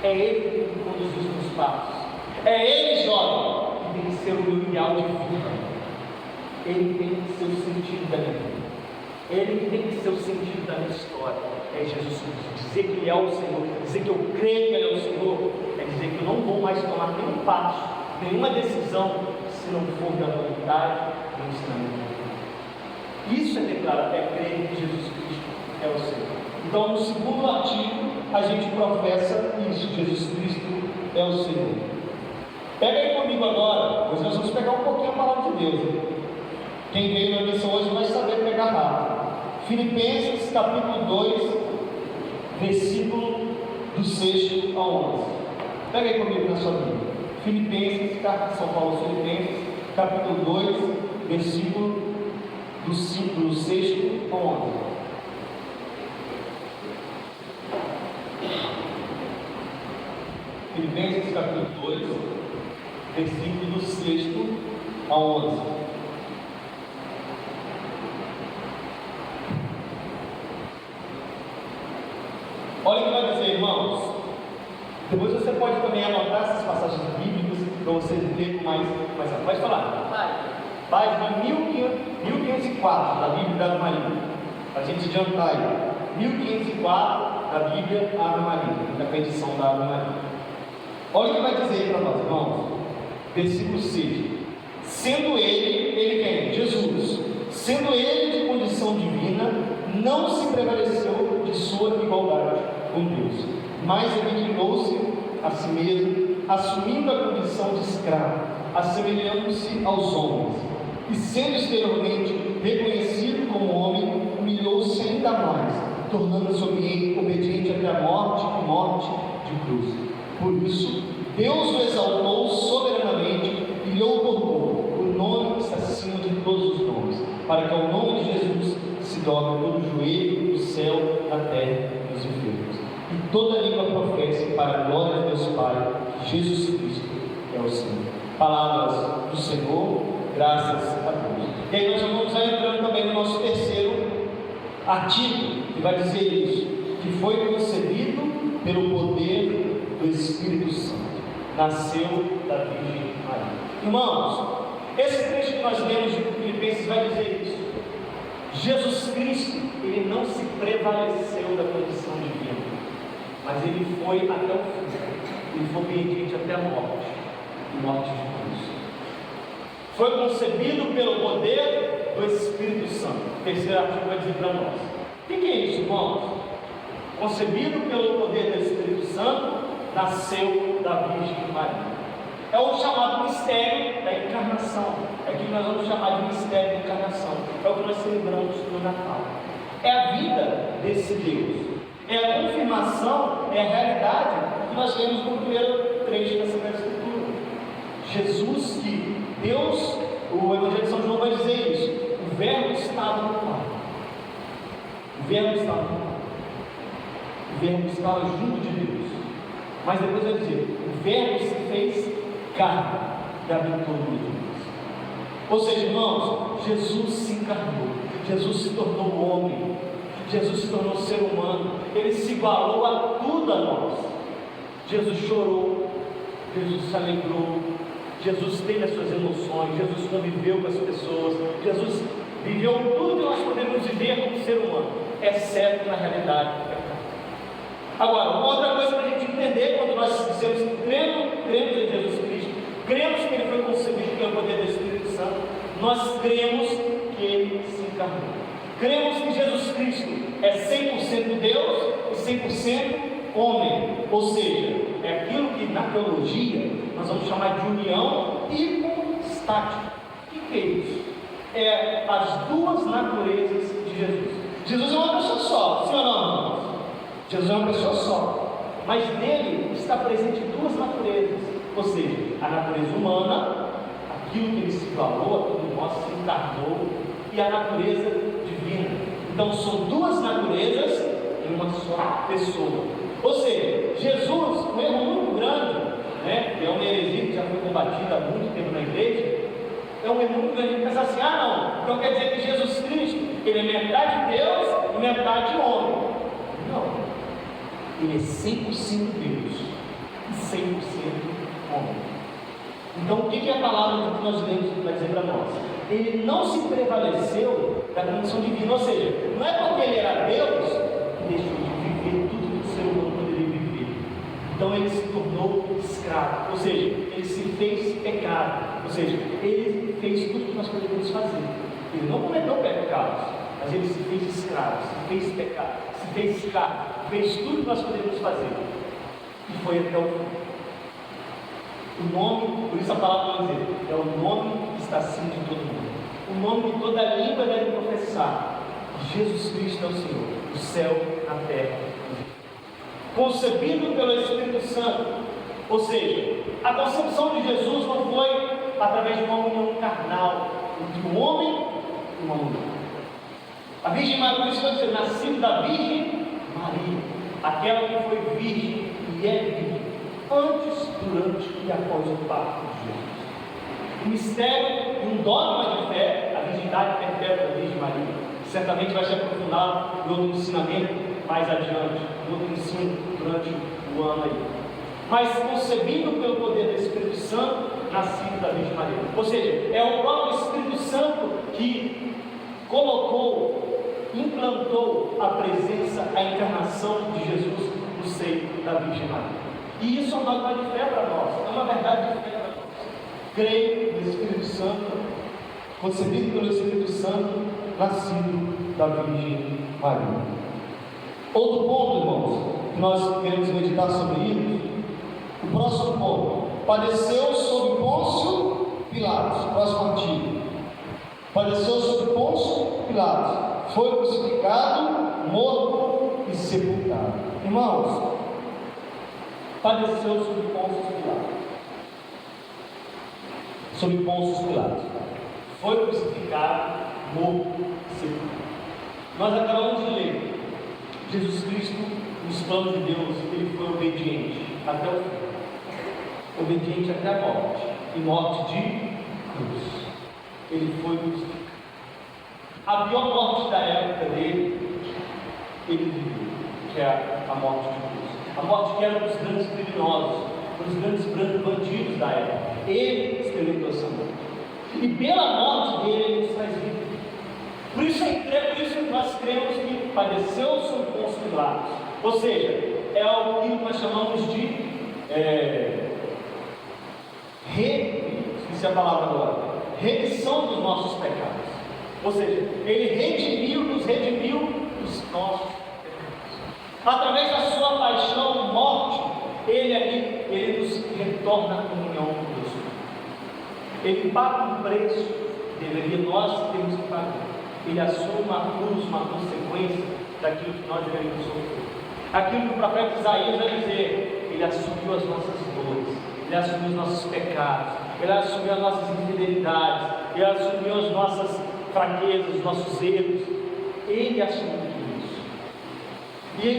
É Ele que tem que conduzir os meus passos. É Ele, jovem, que tem que ser o meu ideal de vida. Ele tem que ser o sentido da minha vida. Ele que tem que ser o sentido da minha história. É Jesus Cristo. Dizer que Ele é o Senhor, dizer que eu creio que Ele é o Senhor, é dizer que eu não vou mais tomar nenhum passo, nenhuma decisão, se não for da vontade do ensinamento. Isso é declarar, é crer que Jesus Cristo é o Senhor. Então, no segundo artigo, a gente professa isso: Jesus Cristo é o Senhor. Pega aí comigo agora, pois nós vamos pegar um pouquinho a palavra de Deus. Hein? Quem veio na missão hoje vai saber pegar rápido. Filipenses capítulo 2, versículo do 6 ao 11. Pega aí comigo na sua Bíblia. Filipenses, carta de São Paulo aos Filipenses, capítulo 2, versículo do 6 ao 11. Filipenses capítulo 2, versículo do 6 ao 11. Olha o que vai dizer, irmãos. Depois você pode também anotar essas passagens bíblicas para você ler com mais. Pode falar. Página 1504 da Bíblia da Ave Maria. Para a gente adiantar aí. 1504 da Bíblia Ave Maria, da edição da Ave Maria. Olha o que vai dizer para nós, irmãos. Versículo 6. Sendo ele quem? Jesus. Sendo ele de condição divina, não se prevaleceu de sua igualdade com Deus, mas reclinou-se a si mesmo, assumindo a condição de escravo, assemelhando-se aos homens, e sendo exteriormente reconhecido como homem, humilhou-se ainda mais, tornando-se obediente até a morte e morte de cruz. Por isso, Deus o exaltou soberanamente e lhe outorgou o nome que está acima de todos os nomes, para que ao nome de Jesus se dobre todo o joelho do céu, da terra e dos enfermos, e toda língua professe para a glória de Deus Pai, que Jesus Cristo é o Senhor. Palavras do Senhor, graças a Deus. E aí nós já vamos entrando também no nosso terceiro artigo, que vai dizer isso, que foi concebido pelo poder do Espírito Santo, nasceu da Virgem Maria. Irmãos, esse trecho que nós lemos de Filipenses vai dizer isso. Jesus Cristo, ele não se prevaleceu da condição divina, mas ele foi até o fim, ele foi obediente até a morte de cruz. Foi concebido pelo poder do Espírito Santo. O terceiro artigo vai dizer para nós. O que é isso, irmãos? Concebido pelo poder do Espírito Santo, nasceu da Virgem Maria. É o chamado mistério da encarnação. É o que nós vamos chamar de mistério da encarnação. É o que nós celebramos no Natal. É a vida desse Deus. É a confirmação, é a realidade que nós vemos no primeiro trecho da Sagrada Escritura. Jesus, que Deus, o Evangelho de São João vai dizer isso. O Verbo estava no Pai. O Verbo estava no Pai. O Verbo estava junto de Deus. Mas depois vai dizer, o Verbo se fez carne e habitou no meio de nós. Ou seja, irmãos, Jesus se encarnou, Jesus se tornou homem, Jesus se tornou ser humano, ele se igualou a tudo a nós. Jesus chorou, Jesus se alegrou, Jesus teve as suas emoções, Jesus conviveu com as pessoas, Jesus viveu tudo que nós podemos viver como ser humano, exceto na realidade do pecado. Agora, uma outra coisa para a gente entender, quando nós dizemos que cremos em Jesus Cristo, cremos que ele foi concebido pelo poder do Espírito Santo, nós cremos que ele se encarnou. Cremos que Jesus Cristo é 100% Deus e 100% homem, ou seja, é aquilo que na teologia nós vamos chamar de união hipostática. O que é isso? É as duas naturezas de Jesus. Jesus é uma pessoa só, sim ou não, irmãos? Jesus é uma pessoa só, mas nele está presente duas naturezas, ou seja, a natureza humana, aquilo que ele se igualou a todo nós, se encarnou, e a natureza divina. Então são duas naturezas em uma só pessoa. Ou seja, Jesus, um erro muito grande, que é uma heresia que já foi combatida há muito tempo na igreja, é um erro muito grande de pensar assim, não, então quer dizer que Jesus Cristo, ele é metade Deus e metade homem. Não. Ele é 100% Deus e 100% homem. Então, o que é a palavra que nós lemos vai dizer para nós? Ele não se prevaleceu da condição divina, ou seja, não é porque ele era Deus que deixou de viver tudo que o ser humano poderia viver. Então, ele se tornou escravo, ou seja, ele se fez pecado, ou seja, ele fez tudo que nós poderíamos fazer. Ele não cometeu pecados, mas ele se fez escravo, se fez pecado, se fez escravo, fez tudo que nós poderíamos fazer e foi até o fim. O nome, por isso a palavra vai dizer, é o nome que está acima de todo mundo, o nome que toda língua deve professar, que Jesus Cristo é o Senhor, o céu, a terra, concebido pelo Espírito Santo. Ou seja, a concepção de Jesus não foi através de uma união carnal entre um homem e uma mulher. A Virgem Maria, por isso vai dizer, nascido da Virgem Maria, aquela que foi virgem e é virgem, antes, durante e após o parto de Jesus. O mistério e um dogma de fé, a virgindade perpétua da Virgem Maria, certamente vai ser aprofundado no outro ensinamento mais adiante, no outro ensino durante o ano aí. Mas concebido pelo poder do Espírito Santo, nascido da Virgem Maria. Ou seja, é o próprio Espírito Santo que colocou, implantou a presença, a encarnação de Jesus no seio da Virgem Maria. E isso é uma dogma de fé para nós, é uma verdade de fé para nós. Creio no Espírito Santo, concebido pelo Espírito Santo, nascido da Virgem Maria. Outro ponto, irmãos, que nós queremos meditar sobre isso, o próximo ponto, padeceu sob Pôncio Pilatos, próximo artigo. Padeceu sob Pôncio Pilatos, foi crucificado, morto e sepultado. Irmãos, padeceu sob Pôncio Pilatos. Sob Pôncio Pilatos. Foi crucificado, morto, sepultado. Nós acabamos de ler. Jesus Cristo, nos planos de Deus, ele foi obediente até o fim. Obediente até a morte. E morte de cruz. Ele foi crucificado. A pior morte da época dele, ele viveu, que é a morte de cruz. A morte que era dos grandes criminosos, dos grandes bandidos da época. Ele experimentou essa morte. E pela morte dele, ele nos faz vida. Por isso nós cremos que padeceu sob Pôncio Pilatos. Ou seja, é o que nós chamamos de esqueci a palavra agora, remissão dos nossos pecados. Ou seja, ele nos redimiu dos nossos pecados. Através da sua paixão e morte, ele nos retorna à comunhão com Deus. Ele paga um preço, deveria nós termos que pagar. Ele assume uma cruz, uma consequência daquilo que nós deveríamos sofrer. Aquilo que o profeta Isaías vai dizer, ele assumiu as nossas dores, ele assumiu os nossos pecados, ele assumiu as nossas infidelidades, ele assumiu as nossas fraquezas, os nossos erros. Ele assumiu tudo isso.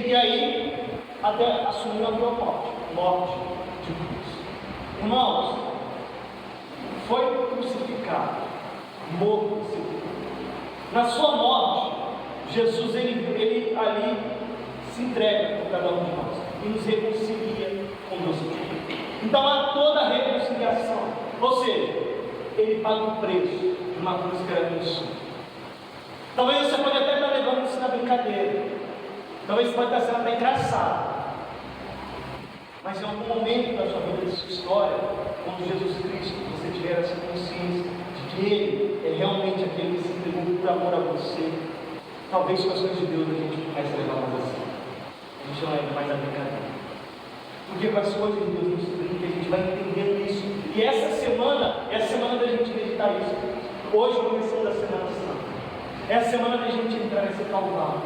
E aí, até assumiu a tua morte de cruz. Irmãos, foi crucificado, morto, sepultado. Na sua morte, Jesus ele ali se entrega por cada um de nós e nos reconcilia com Deus. Então há toda a reconciliação, ou seja, ele paga o preço de uma cruz que era absurda. Talvez você pode até estar levando isso na brincadeira, talvez você pode estar sendo até engraçado, mas em algum momento da sua vida, da sua história, quando Jesus Cristo, você tiver essa consciência de que Ele é realmente aquele que se entregou por amor a você, talvez com as coisas de Deus a gente comece a levar mais assim. A gente não leva mais a brincadeira. Porque com as coisas de Deus nos brinca, a gente vai entendendo isso. E essa semana é a semana da gente meditar isso. Hoje começando a Semana Santa. É a semana da gente entrar nesse calvário.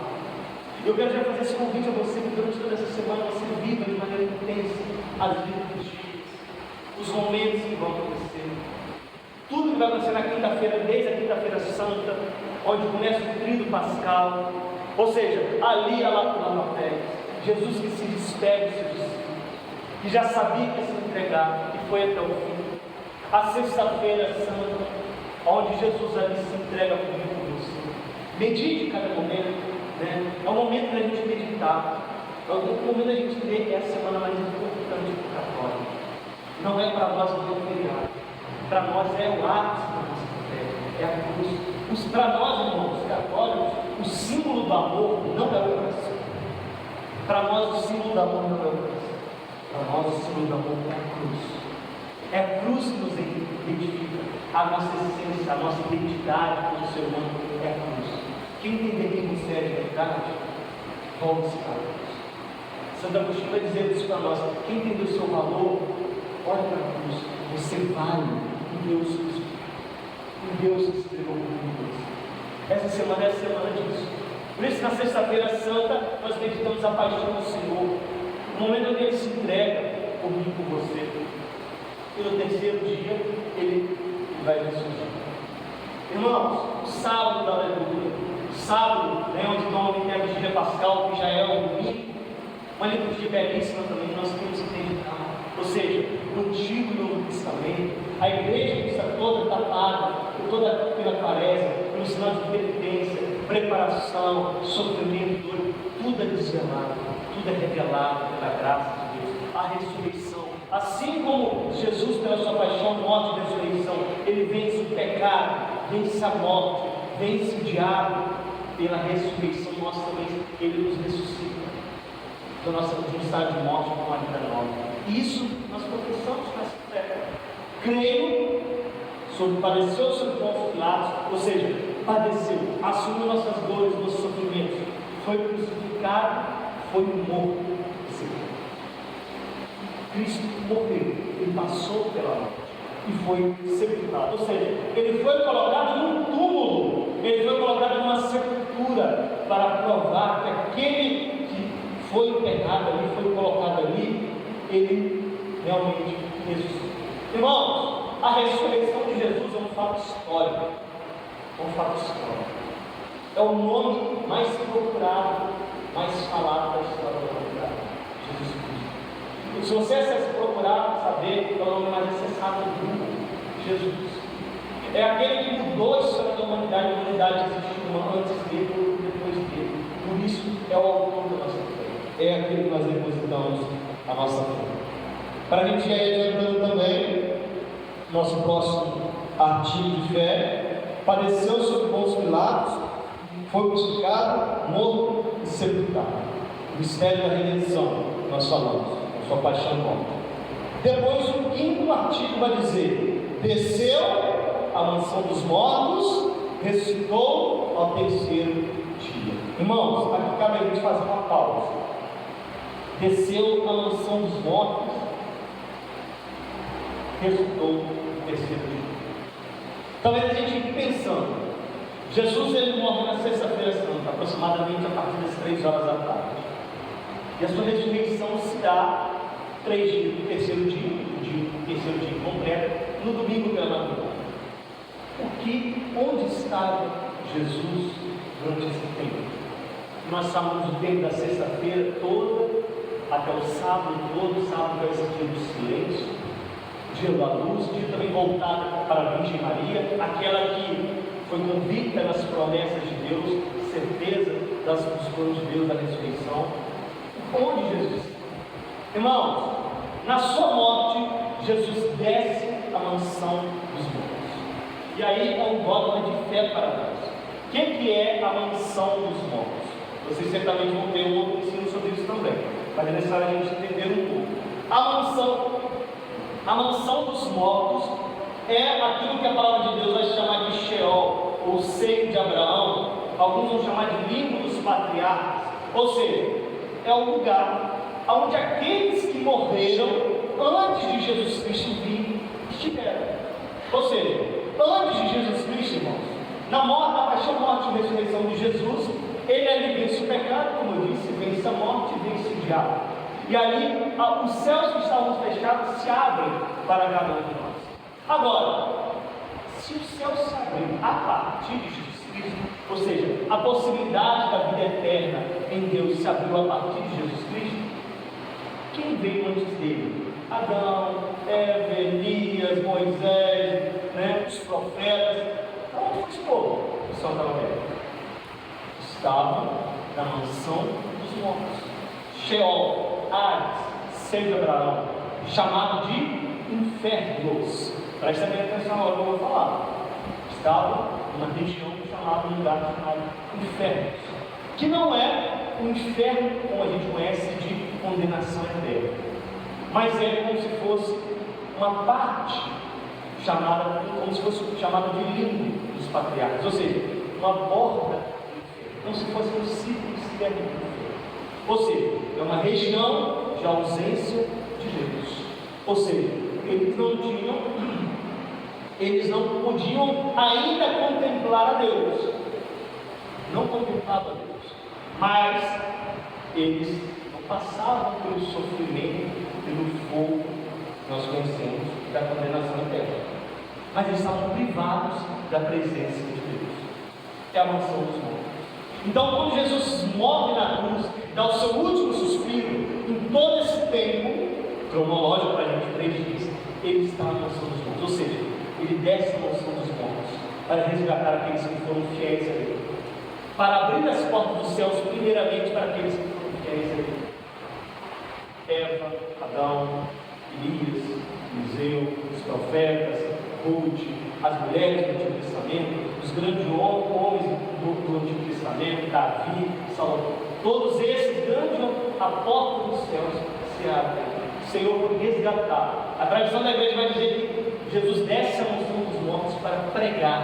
Eu quero já fazer esse convite a você que durante toda essa semana você viva de maneira intensa as liturgias, os momentos que vão acontecer. Tudo que vai acontecer na quinta-feira, desde a quinta-feira santa, onde começa o tríduo pascal, ou seja, ali a Lava-Pés, Jesus que se despede dos seus discípulos, que já sabia que ia se entregar, e foi até o fim. A sexta-feira santa, onde Jesus ali se entrega comigo e com você. Medite cada momento, né? É o momento da gente meditar, é o momento da gente ver que é a semana mais importante do católico. Não é para nós o feriado, para nós é o ápice da nossa fé, é a cruz. Para nós, irmãos católicos, o símbolo do amor não é o coração. Para nós, o símbolo do amor não é o coração. Para nós, o símbolo do amor é a cruz. É a cruz que nos identifica, a nossa essência, a nossa identidade como ser humano é a cruz. Quem entender quem você é de verdade, volte-se para a cruz. Santo Agostinho vai dizer isso para nós: quem entender o seu valor, olha para a cruz. Você vale um Deus crucificado, um Deus que se entregou por você. Essa semana é a semana disso. Por isso, na sexta-feira santa, nós meditamos a paixão do Senhor, o momento onde Ele se entrega por mim e por você. E no terceiro dia, Ele vai ressurgir. Irmãos, o sábado da aleluia, o sábado, né, onde normalmente tem a vigília pascal, que já é o domingo, uma liturgia belíssima também, nós temos que meditar. Ou seja, no Antigo e Novo Testamento, a igreja está toda tapada, toda pela quaresma, pelo sinal de penitência, preparação, sofrimento, dor, tudo é desvelado, tudo é revelado pela graça de Deus. A ressurreição, assim como Jesus, pela sua paixão, morte e ressurreição, ele vence o pecado, vence a morte, vence o diabo, pela ressurreição, nós também, ele nos ressuscita do nosso estado de morte para uma vida nova. Isso nós professamos com essa fé. Creio, padeceu sobre Pôncio Pilatos, ou seja, padeceu, assumiu nossas dores, nossos sofrimentos, foi crucificado, foi morto. Cristo morreu, ele passou pela morte e foi sepultado. Ou seja, ele foi colocado num túmulo, ele foi colocado numa sepultura para provar que aquele que foi enterrado ali, foi colocado ali, ele realmente ressuscitou. Irmãos, a ressurreição de Jesus é um fato histórico. É o nome mais procurado, mais falado da história da humanidade. Jesus Cristo. E se você acessa procurar para saber, é o nome mais acessado do mundo. Jesus. É aquele que mudou a história da humanidade. A humanidade existiu antes dele e depois dele. Por isso é o autor da nossa fé. É aquele que nós depositamos a nossa fé. Para a gente ir adiantando também, nosso próximo artigo de fé: padeceu sob Pôncio Pilatos, foi crucificado, morto e sepultado. O mistério da redenção, nós falamos, a sua paixão e morte. Depois, o quinto artigo vai dizer: desceu à mansão dos mortos, ressuscitou ao terceiro dia. Irmãos, aqui cabe a gente fazer uma pausa. Desceu à mansão dos mortos, ressuscitou ao terceiro dia. Talvez a gente fique pensando, Jesus ele morre na sexta-feira santa, aproximadamente a partir das 3 horas da tarde. E a sua ressurreição se dá 3 dias do terceiro dia completo, no domingo pela madrugada. Onde estava Jesus durante esse tempo? Nós chamamos o tempo da sexta-feira toda, até o sábado todo. O sábado vai ser dia do silêncio, dia da luz, dia também voltado para a Virgem Maria, aquela que foi convicta das promessas de Deus, certeza dos planos de Deus da ressurreição. Onde Jesus está? Irmãos, na sua morte, Jesus desce à mansão dos mortos. E aí é um dogma de fé para nós. O que é a mansão dos mortos? Vocês certamente vão ter um outro ensino sobre isso também, mas é necessário a gente entender um pouco. A mansão dos mortos é aquilo que a palavra de Deus vai chamar de Sheol, ou seio de Abraão. Alguns vão chamar de limbo dos patriarcas. Ou seja, é o lugar onde aqueles que morreram antes de Jesus Cristo vir estiveram. Ou seja, antes de Jesus Cristo, irmãos, na paixão, morte e ressurreição de Jesus, ele ali vence o pecado, como eu disse, vence a morte e vence o diabo. E ali, os céus que estavam fechados se abrem para cada um de nós. Agora, se os céus se abrem a partir de Jesus Cristo, ou seja, a possibilidade da vida eterna em Deus se abriu a partir de Jesus Cristo, quem veio antes dele? Adão, Eva, Elias, Moisés, os profetas. Onde foi esse povo? O céu estava aberto. Estavam na mansão dos mortos. Sheol, Hades, seio de Abraão, chamado de infernos. Presta bem atenção na hora que eu vou falar. Estavam numa região chamada, um lugar chamado infernos, que não é um inferno como a gente conhece de condenação eterna, mas é como se fosse uma parte chamada, como se fosse chamada de limbo dos patriarcas, ou seja, uma borda do inferno, como se fosse um ciclo externo do inferno. Ou seja, é uma região de ausência de Deus. Ou seja, eles não podiam ainda contemplar a Deus. Não contemplavam a Deus. Mas eles não passavam pelo sofrimento, pelo fogo que nós conhecemos da condenação eterna. Mas eles estavam privados da presença de Deus. É a mansão dos mortos. Então, quando Jesus morre na cruz, dá o seu último suspiro, em todo esse tempo cronológico para a gente, 3 dias, ele está na mansão dos mortos. Ou seja, ele desce à mansão dos mortos para resgatar aqueles que foram fiéis a ele, para abrir as portas dos céus, primeiramente para aqueles que foram fiéis a ele. Eva, Adão, Elias, Eliseu, os profetas, Ruth, as mulheres do Antigo Testamento, os grandes homens do Antigo Testamento, Davi, Salomão, todos esses grandes, a porta dos céus se abre. O Senhor foi resgatar. A tradição da igreja vai dizer que Jesus desce a mansão dos mortos para pregar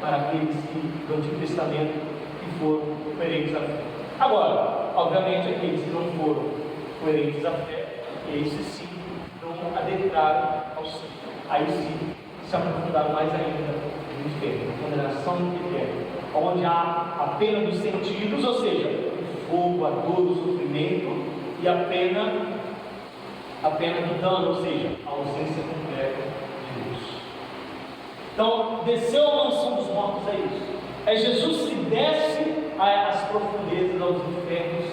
para aqueles do Antigo Testamento que foram coerentes à fé. Agora, obviamente, aqueles que não foram coerentes à fé, esses sim não adentraram ao céu. Aí sim se aprofundaram mais ainda no inferno, na condenação eterna, onde há a pena dos sentidos, ou seja, o fogo, a dor, o sofrimento, e a pena a pena do dano, ou seja, a ausência completa de Deus. Então, desceu à mansão dos mortos é isso. É Jesus que desce às profundezas, aos infernos,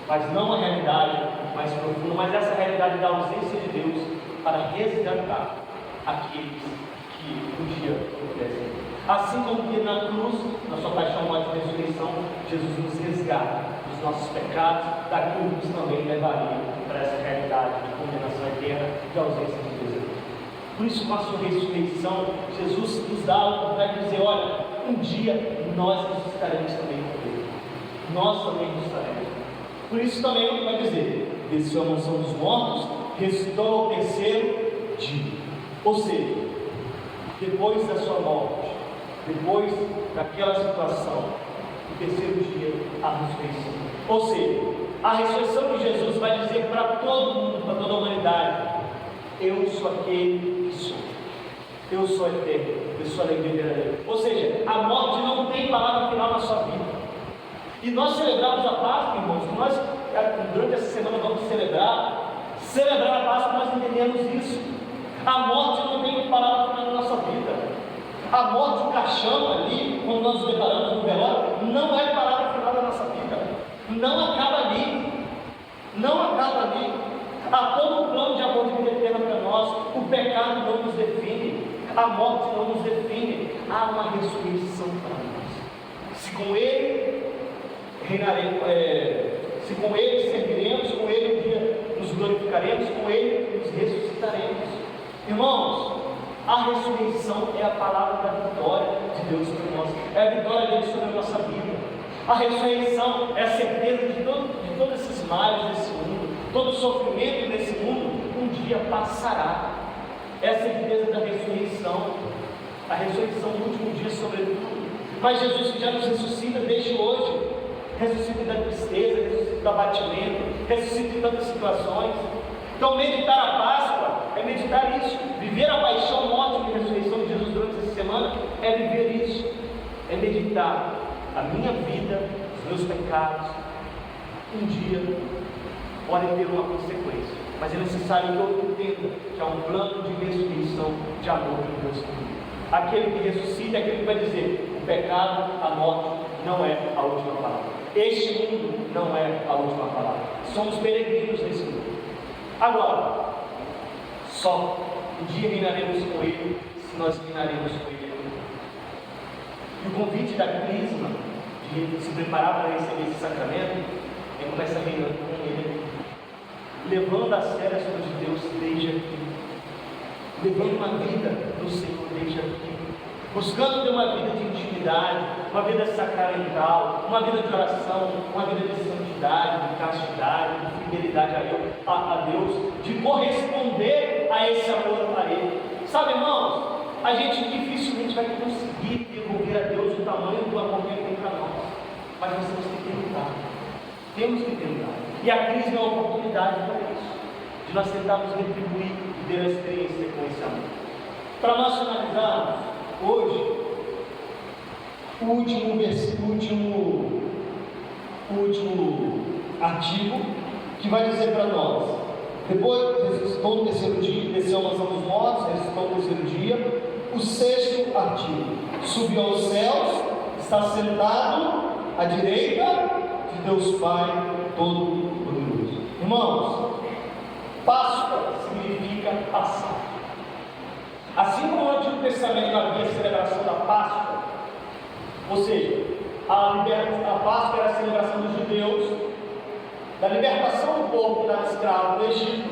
mas não a realidade mais profunda, mas essa realidade da ausência de Deus para resgatar aqueles que um dia obedecem. Assim como que na cruz, na sua paixão, morte e ressurreição, Jesus nos resgata dos nossos pecados, daquilo que também levaria para essa realidade de condenação eterna, de ausência de Deus eterno. Por isso, com a sua ressurreição, Jesus nos dá a oportunidade de dizer: olha, um dia nós ressuscitaremos também com Ele. Nós também ressuscitaremos. Por isso também ele vai dizer: desceu à mansão dos mortos, ressuscitou ao terceiro dia. Ou seja, depois da sua morte, depois daquela situação, no terceiro dia, a ressurreição. Ou seja, a ressurreição de Jesus vai dizer para todo mundo, para toda a humanidade: eu sou aquele que sou. Eu sou eterno, eu sou a alegria verdadeira. Ou seja, a morte não tem palavra final na sua vida. E nós celebramos a Páscoa, irmãos, que nós, durante essa semana, vamos celebrar a Páscoa, nós entendemos isso. A morte não tem palavra final na nossa vida. A morte, o caixão ali, quando nós nos deparamos no velório, não é palavra final da nossa vida. Não acaba ali. Não acaba ali. Há todo um plano de amor de vida eterna para nós. O pecado não nos define. A morte não nos define. Há uma ressurreição para nós. Se com Ele reinaremos, se com Ele serviremos, com Ele um dia nos glorificaremos, com Ele nos ressuscitaremos. Irmãos, a ressurreição é a palavra da vitória de Deus sobre nós, é a vitória dele sobre a nossa vida. A ressurreição é a certeza de todos esses males desse mundo, todo o sofrimento desse mundo, um dia passará. É a certeza da ressurreição, a ressurreição do último dia, sobretudo. Mas Jesus, que já nos ressuscita desde hoje, ressuscita da tristeza, ressuscita do abatimento, ressuscita de tantas situações. Então, meditar a Páscoa é meditar isso. Viver a paixão, morte e ressurreição de Jesus durante essa semana é viver isso. É meditar a minha vida, os meus pecados. Um dia podem ter uma consequência, mas é necessário que eu entenda que há um plano de ressurreição, de amor de Deus comigo. Aquele que ressuscita é aquele que vai dizer: o pecado, a morte não é a última palavra. Este mundo não é a última palavra. Somos peregrinos nesse mundo. Agora, só um dia reinaremos com Ele, se nós reinaremos com Ele. E o convite da Crisma de se preparar para receber esse sacramento é começar reinando com Ele, levando a sério as coisas de Deus desde aqui, levando uma vida do Senhor desde aqui, buscando ter uma vida de intimidade, uma vida sacramental, uma vida de oração, uma vida de santidade, de castidade, de fidelidade a Deus, de corresponder a esse amor a Ele. Sabe, irmãos, a gente dificilmente vai conseguir devolver a Deus o tamanho do amor que Ele tem para nós, mas nós temos que tentar. Temos que tentar. E a crise é uma oportunidade para isso, de nós tentarmos retribuir e ter a experiência com esse amor. Para nós finalizarmos, hoje, o último artigo que vai dizer para nós: depois ressuscitou no terceiro dia, desceu à mansão dos mortos, ressuscitou no terceiro dia. O sexto artigo: subiu aos céus, está sentado à direita de Deus Pai Todo-Poderoso. Irmãos, Páscoa significa passar. Assim como no Antigo Testamento havia a celebração da Páscoa, ou seja, a Páscoa era a celebração dos judeus da libertação do povo que estava escravo do Egito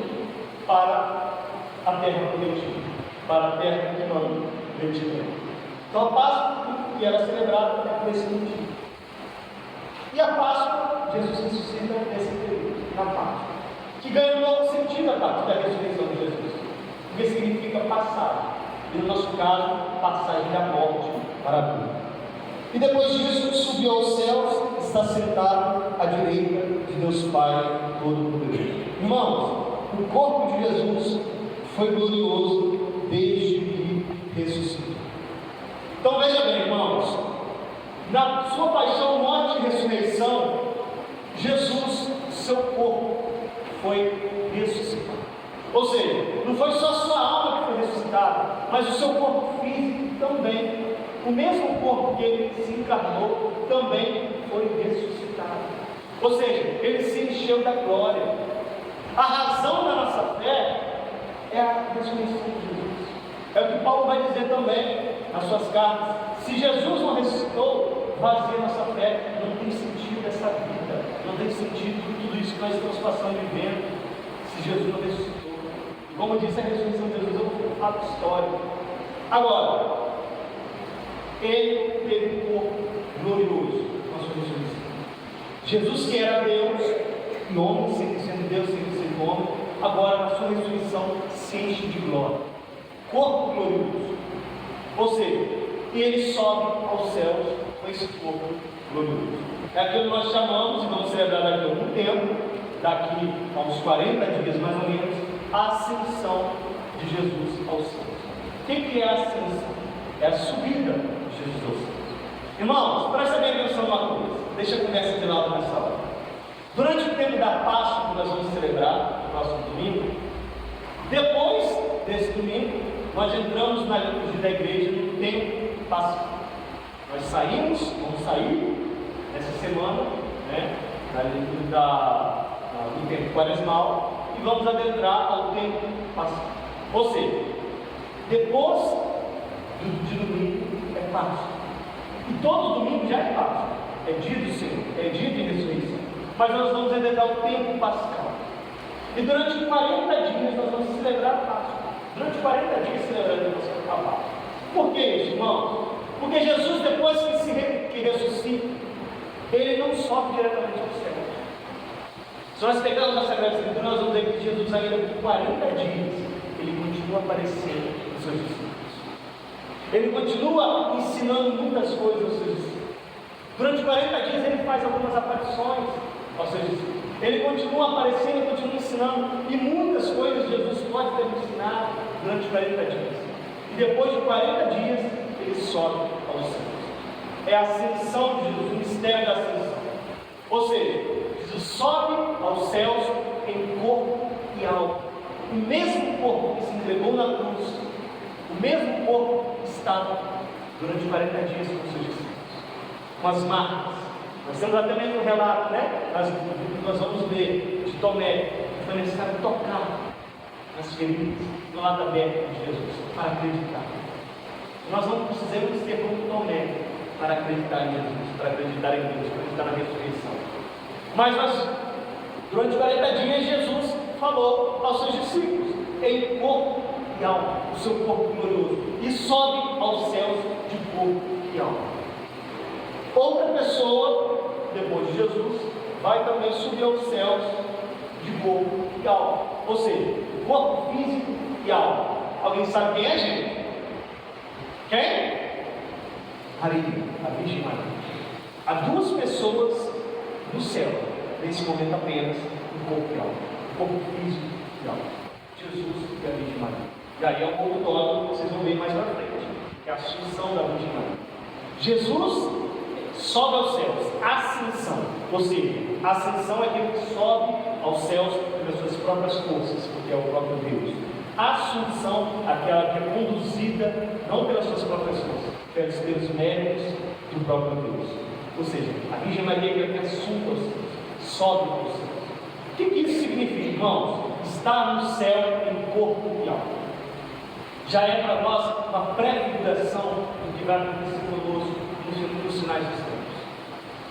para a terra prometida, para a terra que não Mediterrâneo. Então a Páscoa era celebrada por esse motivo. E a Páscoa, Jesus ressuscita nesse período, na Páscoa, que ganha um novo sentido a partir da ressurreição de Jesus, porque significa passagem, e no nosso caso, passagem da morte para a vida. E depois disso, subiu aos céus, está sentado à direita de Deus Pai Todo-Poderoso. Irmãos, o corpo de Jesus foi glorioso desde que ressuscitou. Então veja bem, irmãos, na sua paixão, morte e ressurreição, Jesus, seu corpo, foi ressuscitado. mas o seu corpo físico também. O mesmo corpo que ele se encarnou também foi ressuscitado. Ou seja, ele se encheu da glória. A razão da nossa fé é a ressurreição de Jesus. É o que Paulo vai dizer também nas suas cartas. Se Jesus não ressuscitou, vazia nossa fé, não tem sentido essa vida, não tem sentido tudo isso que nós estamos passando e vivendo, se Jesus não ressuscitou. E como eu disse, a ressurreição de Jesus é um fato histórico. Agora, ele teve um corpo glorioso com a sua ressurreição. Jesus, que era Deus e homem, sempre sendo Deus, sempre sendo homem, agora na sua ressurreição se enche de glória. Corpo glorioso. Ou seja, ele sobe aos céus com esse corpo glorioso. É aquilo que nós chamamos, e vamos celebrar daqui a algum tempo, daqui a uns 40 dias mais ou menos, a ascensão de Jesus aos céus. O que é a ascensão? É a subida de Jesus aos céus. Irmãos, presta bem atenção numa coisa, deixa a conversa de lado nessa hora. Durante o tempo da Páscoa, que nós vamos celebrar no próximo domingo, depois desse domingo, nós entramos na liturgia da igreja no tempo pascal. Nós vamos sair nessa semana, né, na liturgia do tempo quaresmal, e vamos adentrar ao tempo pascal. Ou seja, depois de domingo é Páscoa. E todo domingo já é Páscoa, é dia do Senhor, é dia de ressurreição. Mas nós vamos adentrar o tempo pascal. E durante 40 dias nós vamos celebrar a Páscoa. Durante 40 dias celebrando a Páscoa. Por que isso, irmãos? Porque Jesus, depois que ressuscita, ele não sobe diretamente ao céu. Se nós pegarmos a Sagrada Escritura, nós vamos ver que Jesus ainda por 40 dias, ele continua aparecendo nos seus discípulos. Ele continua ensinando muitas coisas aos seus discípulos. Durante 40 dias ele faz algumas aparições aos seus discípulos. Ele continua aparecendo e continua ensinando. E muitas coisas Jesus pode ter ensinado durante 40 dias. E depois de 40 dias, ele sobe aos céus. É a ascensão de Jesus, o mistério da ascensão. Ou seja, Jesus sobe aos céus em corpo e alma. O mesmo corpo que se entregou na cruz, o mesmo corpo estava durante 40 dias com os seus discípulos, com as marcas. Nós temos até mesmo um relato, né? Nós vamos ver de Tomé, que foi necessário tocar nas feridas do lado aberto de Jesus, para acreditar. Nós não precisamos ser como Tomé para acreditar em Jesus, para acreditar em Deus, para acreditar na ressurreição. Mas durante 40 dias, Jesus falou aos seus discípulos, em corpo e alma, o seu corpo glorioso, e sobe aos céus de corpo e alma. Outra pessoa, depois de Jesus, vai também subir aos céus de corpo e alma, ou seja, corpo físico e alma. Alguém sabe quem é, gente? Quem? Maria, a Virgem Maria. Há duas pessoas no céu, nesse momento apenas, o corpo e alma, o corpo físico e alma. Jesus e a Virgem Maria. E aí é um pouco todo, vocês vão ver mais pra frente, que é a assunção da Virgem Maria. Jesus sobe aos céus, ascensão, ou seja, a ascensão é aquele que sobe aos céus pelas suas próprias forças, porque é o próprio Deus. A assunção, aquela que é conduzida não pelas suas próprias forças, pelos méritos do próprio Deus. Ou seja, a Virgem Maria é aquela que assunta aos céus, sobe aos céus. O que isso significa, irmãos? Estar no céu em corpo e alma. Já é para nós uma pré-figuração do que vai acontecer conosco nos sinais dos tempos.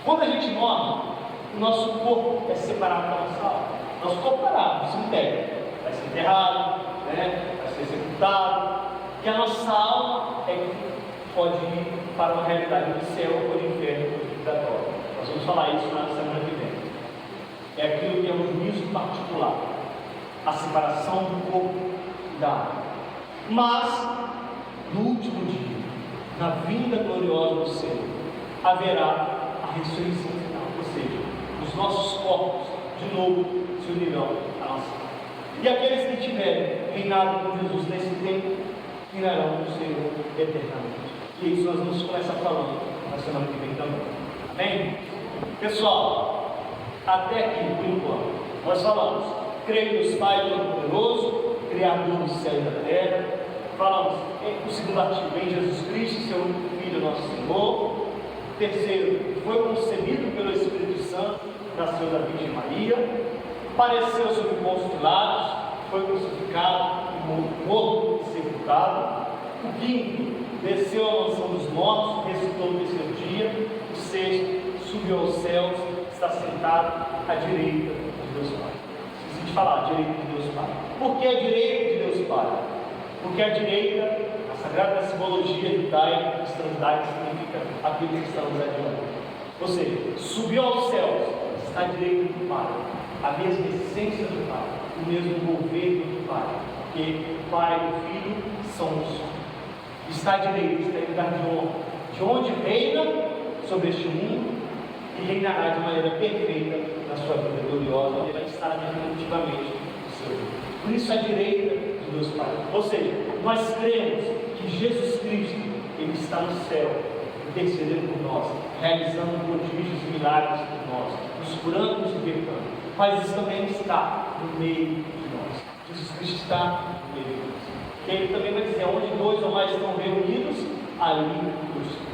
Quando a gente morre, o nosso corpo é separado da nossa alma. Nosso corpo parado, no cemitério, vai ser enterrado, né? Vai ser executado. E a nossa alma é que pode ir para uma realidade do céu ou do inferno ou do purgatório. Nós vamos falar isso na semana que vem. É aquilo que é um juízo particular, a separação do corpo e da alma. Mas, no último dia, na vinda gloriosa do Senhor, haverá a ressurreição final, ou seja, os nossos corpos de novo se unirão à nossa alma. E aqueles que tiverem reinado com Jesus nesse tempo, reinarão com o Senhor eternamente. E isso nós vamos começar falando na semana que vem também. Amém? Pessoal, até aqui, por enquanto, nós falamos: creio em Deus Pai Todo-Poderoso, Criador do céu e da terra, falamos o segundo artigo, em Jesus Cristo, seu Filho, nosso Senhor. Terceiro, foi concebido pelo Espírito Santo, nasceu da Virgem Maria, pareceu sob Pôncio Pilatos, foi crucificado, morto e sepultado. O quinto, desceu à mansão dos mortos, ressuscitou no terceiro dia. O sexto, subiu aos céus, está sentado à direita de Deus Pai. Esqueci de falar, à direita de Deus Pai. Por que a direita de Deus Pai? Porque a direita, a sagrada simbologia judaica, cristandade, significa aquilo que estamos adiante. Ou seja, subiu aos céus, está à direita do Pai, a mesma essência do Pai, o mesmo governo do Pai, porque o Pai e o Filho são um só. Está à direita, está em lugar de onde reina sobre este mundo e reinará de maneira perfeita na sua vida gloriosa, onde ele estará definitivamente no seu reino. Por isso, à direita de Deus Pai. Ou seja, nós cremos que Jesus Cristo, Ele está no céu, intercedendo por nós, realizando prodígios e milagres por nós, nos curando, nos libertando. Mas isso também está no meio de nós. Jesus Cristo está no meio de nós. E Ele também vai dizer, onde dois ou mais estão reunidos, ali eu estou.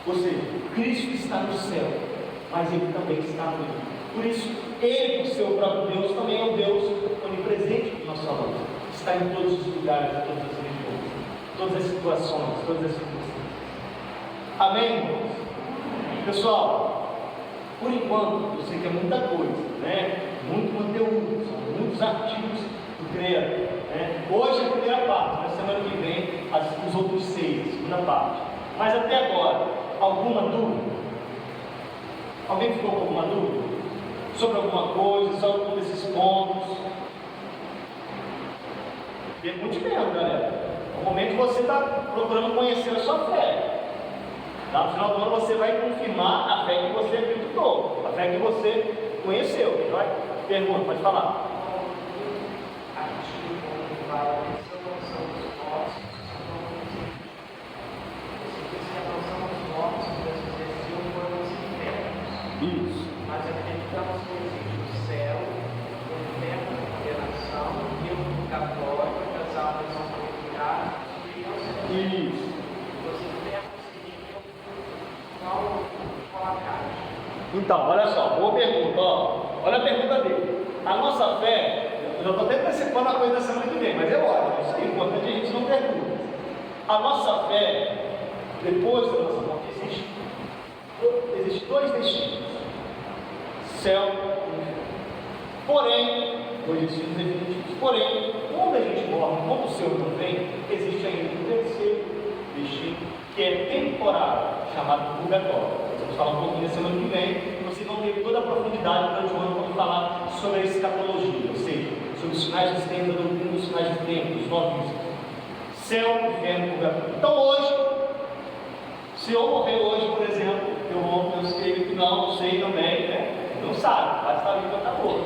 Ou seja, Cristo está no céu, mas Ele também está no meio. Por isso, Ele, por ser o próprio Deus, também é o Deus onipresente que nós falamos. Está em todos os lugares, em todas as regiões, todas as situações, todas as circunstâncias. Amém, irmãos? Pessoal, por enquanto, eu sei que é muita coisa, né? Muito conteúdo, são muitos artigos do CREA. Né? Hoje é a primeira parte, na semana que vem, os outros 6, a segunda parte. Mas até agora, alguma dúvida? Alguém ficou com alguma dúvida? Sobre alguma coisa, sobre algum desses pontos? Pergunte mesmo, galera. No momento que você está procurando conhecer a sua fé. Lá no final do ano você vai confirmar a fé que você acreditou, a fé que você conheceu. Vai? Pergunta, pode falar. Isso. Mas acreditamos que existe o céu, o inferno, a condenação, e o purgatório, que as almas são purificadas e não se Isso. Os infernos seriam qual a caixa? Então, olha só, boa pergunta, ó. Olha a pergunta dele. A nossa fé, eu já estou até antecipando a coisa da semana que vem, mas é ótimo, isso é importante, a gente não ter dúvidas. A nossa fé, depois da nossa morte, existe dois destinos. Céu e inferno. Porém, dois destinos definitivos. Porém, quando a gente morre, quando o Senhor não vem, existe ainda um terceiro destino, que é temporário, chamado purgatório. Vamos falar um pouquinho na semana que vem, vocês vão ter toda a profundidade durante o ano quando falar sobre a escatologia, ou seja, sobre os sinais dos tempos, a doutrina dos sinais do tempo, dos novícios. Céu, inferno, purgatório. Então hoje, se eu morrer hoje, por exemplo, eu escrevo que não sei também, né? Não sabe, vai estar vivo acabou.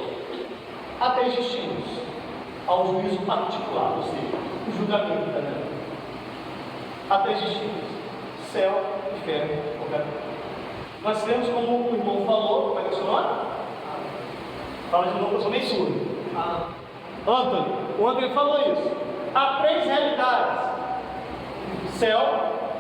Há três destinos ao juízo particular, ou seja, o julgamento da vida. Há três destinos: céu, inferno, purgatório. Nós temos, como o irmão falou, como é que é o seu nome? Fala de novo, eu sou meio surdo. Antônio, o Antônio falou isso. Há três realidades: céu,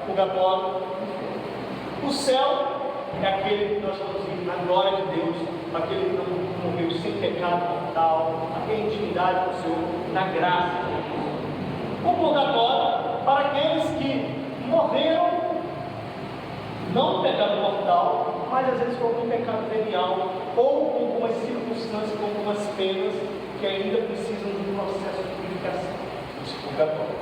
purgatório, inferno. O céu é aquele que nós estamos vivendo na glória de Deus, aquele que não morreu sem pecado mortal, aquela intimidade com o Senhor, na graça de Deus. O purgatório, para aqueles que morreram, não no pecado mortal, mas às vezes com algum pecado venial, ou com algumas circunstâncias, com algumas penas, que ainda precisam de um processo de purificação. Isso é purgatório.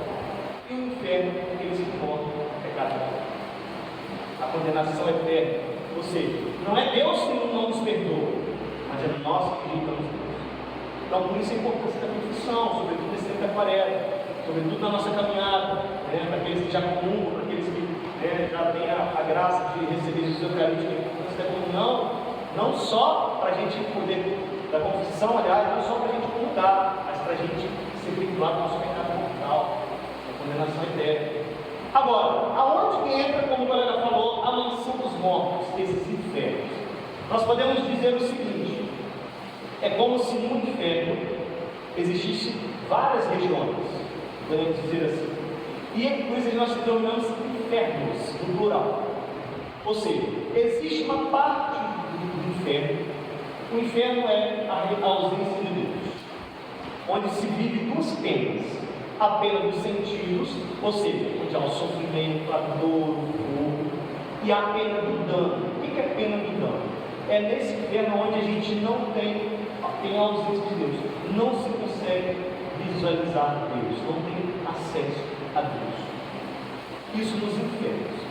E o inferno, aqueles que morrem no pecado mortal. A condenação eterna. Ou seja, não é Deus que não nos perdoa, mas é nós que rejeitamos Deus. Então, por isso a importância da confissão, sobretudo nesse tempo da quaresma, sobretudo na nossa caminhada, né, para aqueles que já comungam, para aqueles que já têm a graça de receber Jesus Eucarístico, a importância da comunhão, não só para a gente poder, da confissão, aliás, não só para a gente comungar, mas para a gente ser perdoado do nosso pecado mortal, a condenação eterna. Agora, aonde que entra, como o colega falou, a mansão dos mortos, esses infernos? Nós podemos dizer o seguinte: é como se no inferno existissem várias regiões. podemos dizer assim. E em coisas nós denominamos infernos, no plural. Ou seja, existe uma parte do inferno. O inferno é a ausência de Deus, onde se vive duas penas: a pena dos sentidos, ou seja, onde há o sofrimento, a dor, o fogo, e a pena do dano. O que é a pena do dano? É nesse inferno onde a gente não tem a ausência de Deus, não se consegue visualizar Deus, não tem acesso a Deus. Isso nos infernos.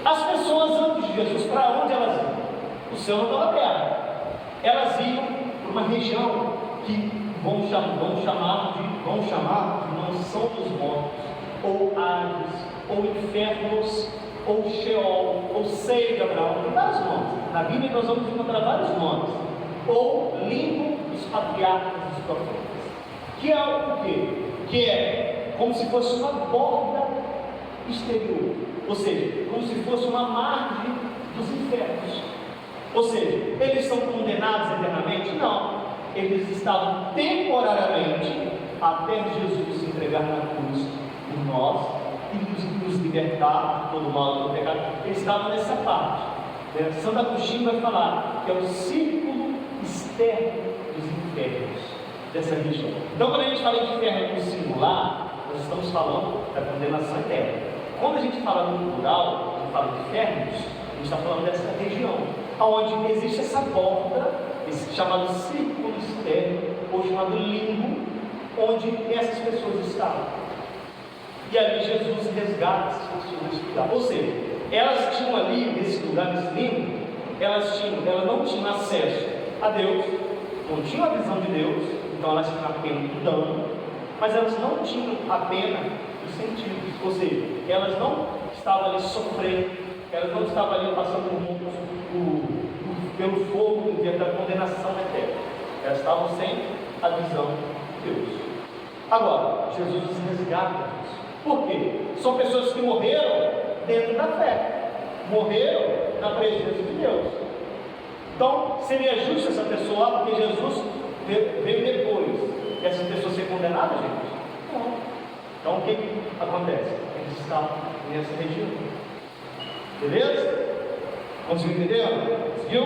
As pessoas antes de Jesus, para onde elas iam? O céu não estava aberto. Elas iam para uma região que vão chamar de mansão dos mortos, ou Hades, ou infernos, ou Sheol, ou Seio de Abraão. Tem vários nomes. Na Bíblia nós vamos encontrar vários nomes. Ou limbo dos patriarcas dos profetas. Que é o quê? Que é como se fosse uma borda exterior. Ou seja, como se fosse uma margem dos infernos. Ou seja, eles são condenados eternamente? Não. Eles estavam temporariamente, até Jesus se entregar na cruz por nós e nos libertar de todo o mal, do todo pecado. Eles estavam nessa parte. Santo Agostinho vai falar que é o círculo externo dos infernos, dessa região. Então, quando a gente fala de inferno no singular, nós estamos falando da condenação eterna. Quando a gente fala no plural, a gente fala de infernos, a gente está falando dessa região, onde existe essa borda, esse chamado círculo externo, ou chamado limbo, onde essas pessoas estavam. E ali Jesus resgata essas pessoas. Ou seja, elas tinham ali, nesse lugar, nesse limbo, elas não tinham acesso a Deus, não tinham a visão de Deus, então elas tinham a pena do dano, mas elas não tinham a pena dos sentidos, ou seja, elas não estavam ali sofrendo, elas não estavam ali passando pelo fogo da condenação eterna, elas estavam sem a visão de Deus. Agora, Jesus os resgata disso. Por quê? São pessoas que morreram dentro da fé, morreram na presença de Deus. Então, seria justo essa pessoa, porque Jesus veio depois dessa pessoa ser condenada, gente? Não. Então, o que acontece? Eles estavam nessa região. Beleza? Conseguiu entender? Conseguiu?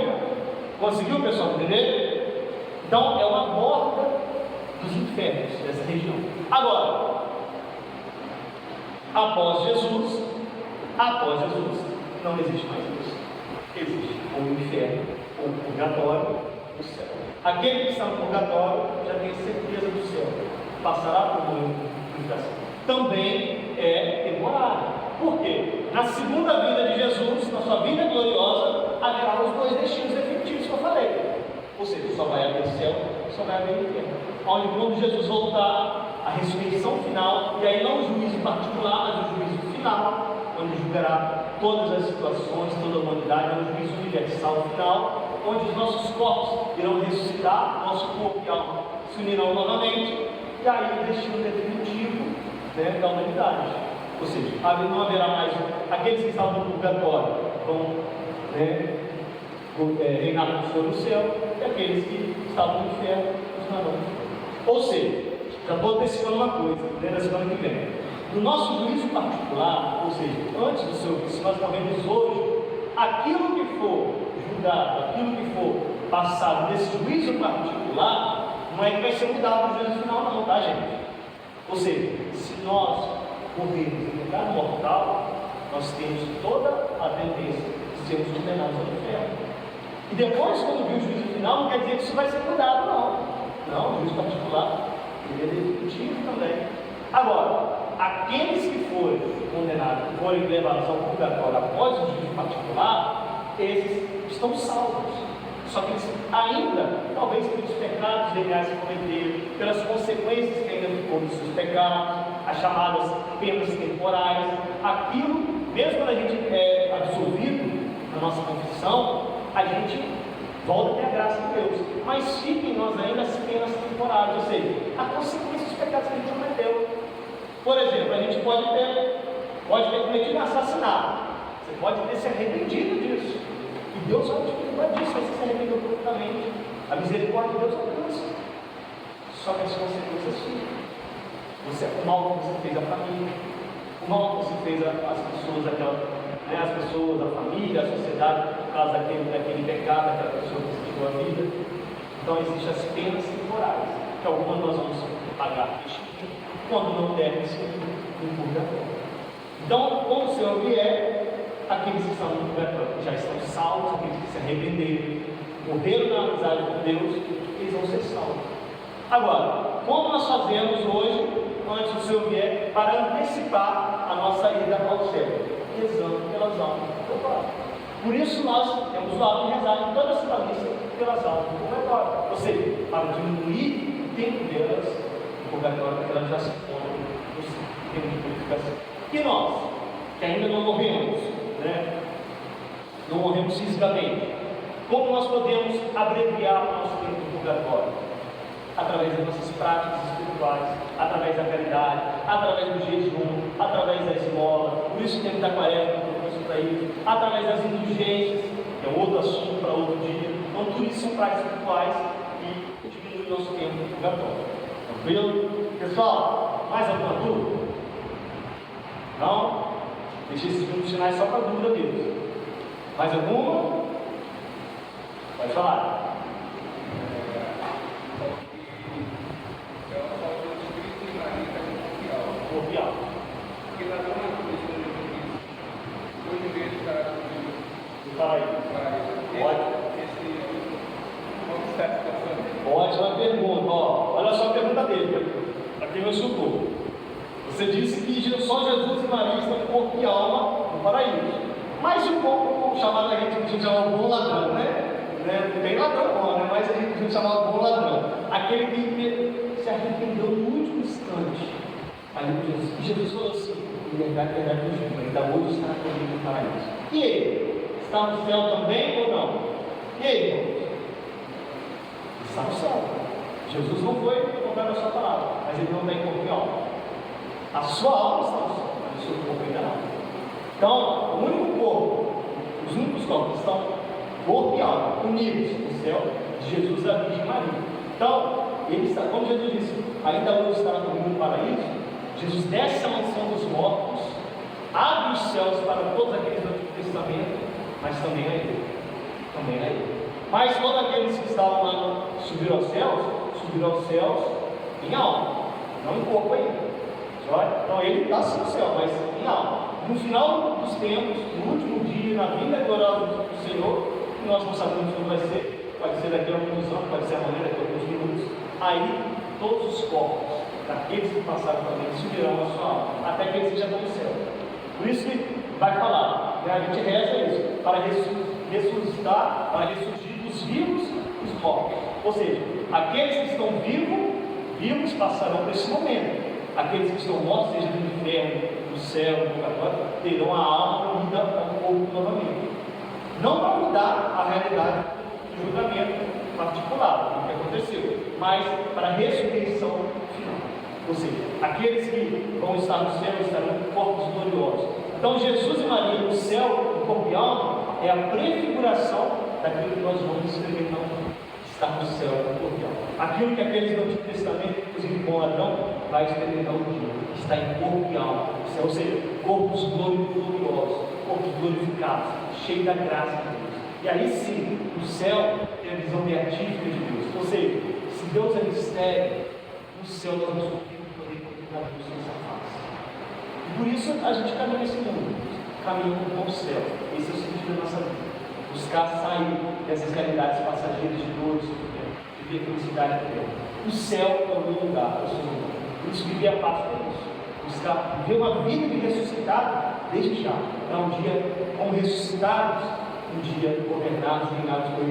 Conseguiu, pessoal, entender? Então, é uma borda dos infernos dessa região. Agora, após Jesus, não existe mais isso. Existe o inferno, o purgatório, o céu. Aquele que está no purgatório já tem certeza do céu, passará por uma purificação. Também é temporário. Por quê? Na segunda vinda de Jesus, na sua vida gloriosa, haverá os dois destinos definitivos que eu falei. Ou seja, só vai haver céu, só vai haver inferno. Onde quando Jesus voltar, a ressurreição final, e aí não o juízo particular, mas o juízo final, onde julgará todas as situações, toda a humanidade, é um juízo universal final, onde os nossos corpos irão ressuscitar, nosso corpo e alma se unirão novamente, e aí o destino definitivo, da humanidade. Ou seja, não haverá mais aqueles que estavam no purgatório vão reinar com o Senhor no céu, e aqueles que estavam no inferno reinarão no inferno. Ou seja, já estou antecipando uma coisa, na semana que vem. No nosso juízo particular, ou seja, antes do seu juízo, se nós morremos hoje, aquilo que for julgado, aquilo que for passado nesse juízo particular, não é que vai ser mudado no juízo final, não, tá, gente? Ou seja, se nós morrermos em pecado mortal, nós temos toda a tendência de sermos condenados ao inferno. E depois, quando vir o juízo final, não quer dizer que isso vai ser mudado, não. Não, o juízo particular ele é definitivo também. Agora, aqueles que forem condenados, forem levados ao purgatório após o juízo particular, esses estão salvos. Só que eles ainda, talvez pelos pecados legais que cometeram, pelas consequências que ainda ficou dos seus pecados, as chamadas penas temporais, aquilo, mesmo quando a gente é absolvido na nossa confissão, a gente volta a ter a graça de Deus, mas fica em nós ainda as penas temporárias, ou seja, a consequência dos pecados que a gente cometeu. Por exemplo, a gente pode ter cometido um assassinato, você pode ter se arrependido disso, e Deus vai te perdoar disso, você se arrependeu profundamente, a misericórdia de Deus alcança, só que as consequências ficam. o mal que você fez à família, o mal que você fez às pessoas, as pessoas, a família, a sociedade, por causa daquele pecado, daquela pessoa que se tirou a vida. Então existem as penas temporais, que algumas nós vamos pagar quando não der se no purgatório. Então, quando o Senhor vier, aqueles que estão no purgatório, que já estão salvos, aqueles que se arrependeram, morreram na amizade com Deus, eles vão ser salvos. Agora, como nós fazemos hoje, antes do Senhor vier, para antecipar a nossa ida ao céu? Rezando pelas almas do purgatório. Por isso nós temos o hábito de rezar em toda a sua missa pelas almas do purgatório. Ou seja, para diminuir o tempo delas no purgatório, para que elas já se encontrem no tempo de purificação. E nós, que ainda não morremos, não morremos fisicamente, como nós podemos abreviar o nosso tempo de purgatório? Através das nossas práticas espirituais, através da caridade, através do jejum, através da esmola. Por isso o tempo da quaresma, para isso, através das indulgências, que é outro assunto para outro dia. Então tudo isso são práticas espirituais que diminuem o nosso tempo de purgatório. Tranquilo? Pessoal, mais alguma dúvida? Não? Deixei esses minutos finais só para dúvida mesmo. Mais alguma? Pode falar. Corpial. Porque nós não temos hoje mesmo está Fala aí. Ótima pergunta. Olha só a pergunta dele, para quem não escutou. Você disse que só Jesus e Maria estão corpo e alma no paraíso. Mas o povo chamado, a gente chama o bom ladrão, Não tem ladrão bom, mas a gente chama o bom ladrão. Aquele que se arrependeu no último instante. Aí Jesus falou assim: verdade, ainda hoje está comigo no paraíso. E ele? Está no céu também ou não? E ele, irmãos? Está no céu. Jesus não foi contar a sua palavra, mas ele não está em corpo e alma. A sua alma está no céu, mas o seu corpo ainda não. Então, o único corpo, os únicos corpos que estão corpo e alma unidos no céu, de Jesus e da Virgem Maria. Então, ele está, como Jesus disse, ainda hoje estará comigo no paraíso. Jesus desce a mansão dos mortos, abre os céus para todos aqueles do Antigo Testamento, mas também a ele. Também a ele. Mas todos aqueles que estavam lá subiram aos céus em alma, não em corpo ainda. Então ele está sim no céu, mas em alma. No final dos tempos, no último dia, na vinda gloriosa do Senhor, que nós não sabemos como vai ser, pode ser daqui a alguns anos, pode ser amanhã, daqui a alguns minutos, aí todos os corpos daqueles que passaram também subirão a sua alma, até que eles estejam no céu. Por isso que vai falar, a gente reza isso, para ressuscitar, para ressurgir dos vivos e dos mortos. Ou seja, aqueles que estão vivos passarão por esse momento. Aqueles que estão mortos, seja no inferno, no céu, no purgatório, terão a alma unida ao corpo novamente. Não para mudar a realidade do julgamento particular, do que aconteceu, mas para a ressurreição final. Ou seja, aqueles que vão estar no céu estarão com corpos gloriosos. Então, Jesus e Maria no céu, no corpo e alma, é a prefiguração daquilo que nós vamos experimentar estar no céu, no corpo e alma. Aquilo que aqueles do Antigo Testamento, inclusive bom ladrão, vai experimentar um dia, está em corpo e alma. Ou seja, corpos gloriosos, corpos glorificados, cheios da graça de Deus. E aí sim, o céu tem a visão beatífica de Deus. Ou seja, se Deus é mistério, no céu nós vamos poder contemplar Deus nessa face. E por isso a gente caminha nesse mundo, caminhando com o céu. Esse é o sentido da nossa vida. Buscar sair dessas realidades passageiras de dor, de sofrimento, de ver felicidade de Deus. O céu é o meu lugar, é o seu lugar. Por isso viver a paz é isso. Buscar viver uma vida de ressuscitado desde já. É um dia como ressuscitados, um dia governados, reinados com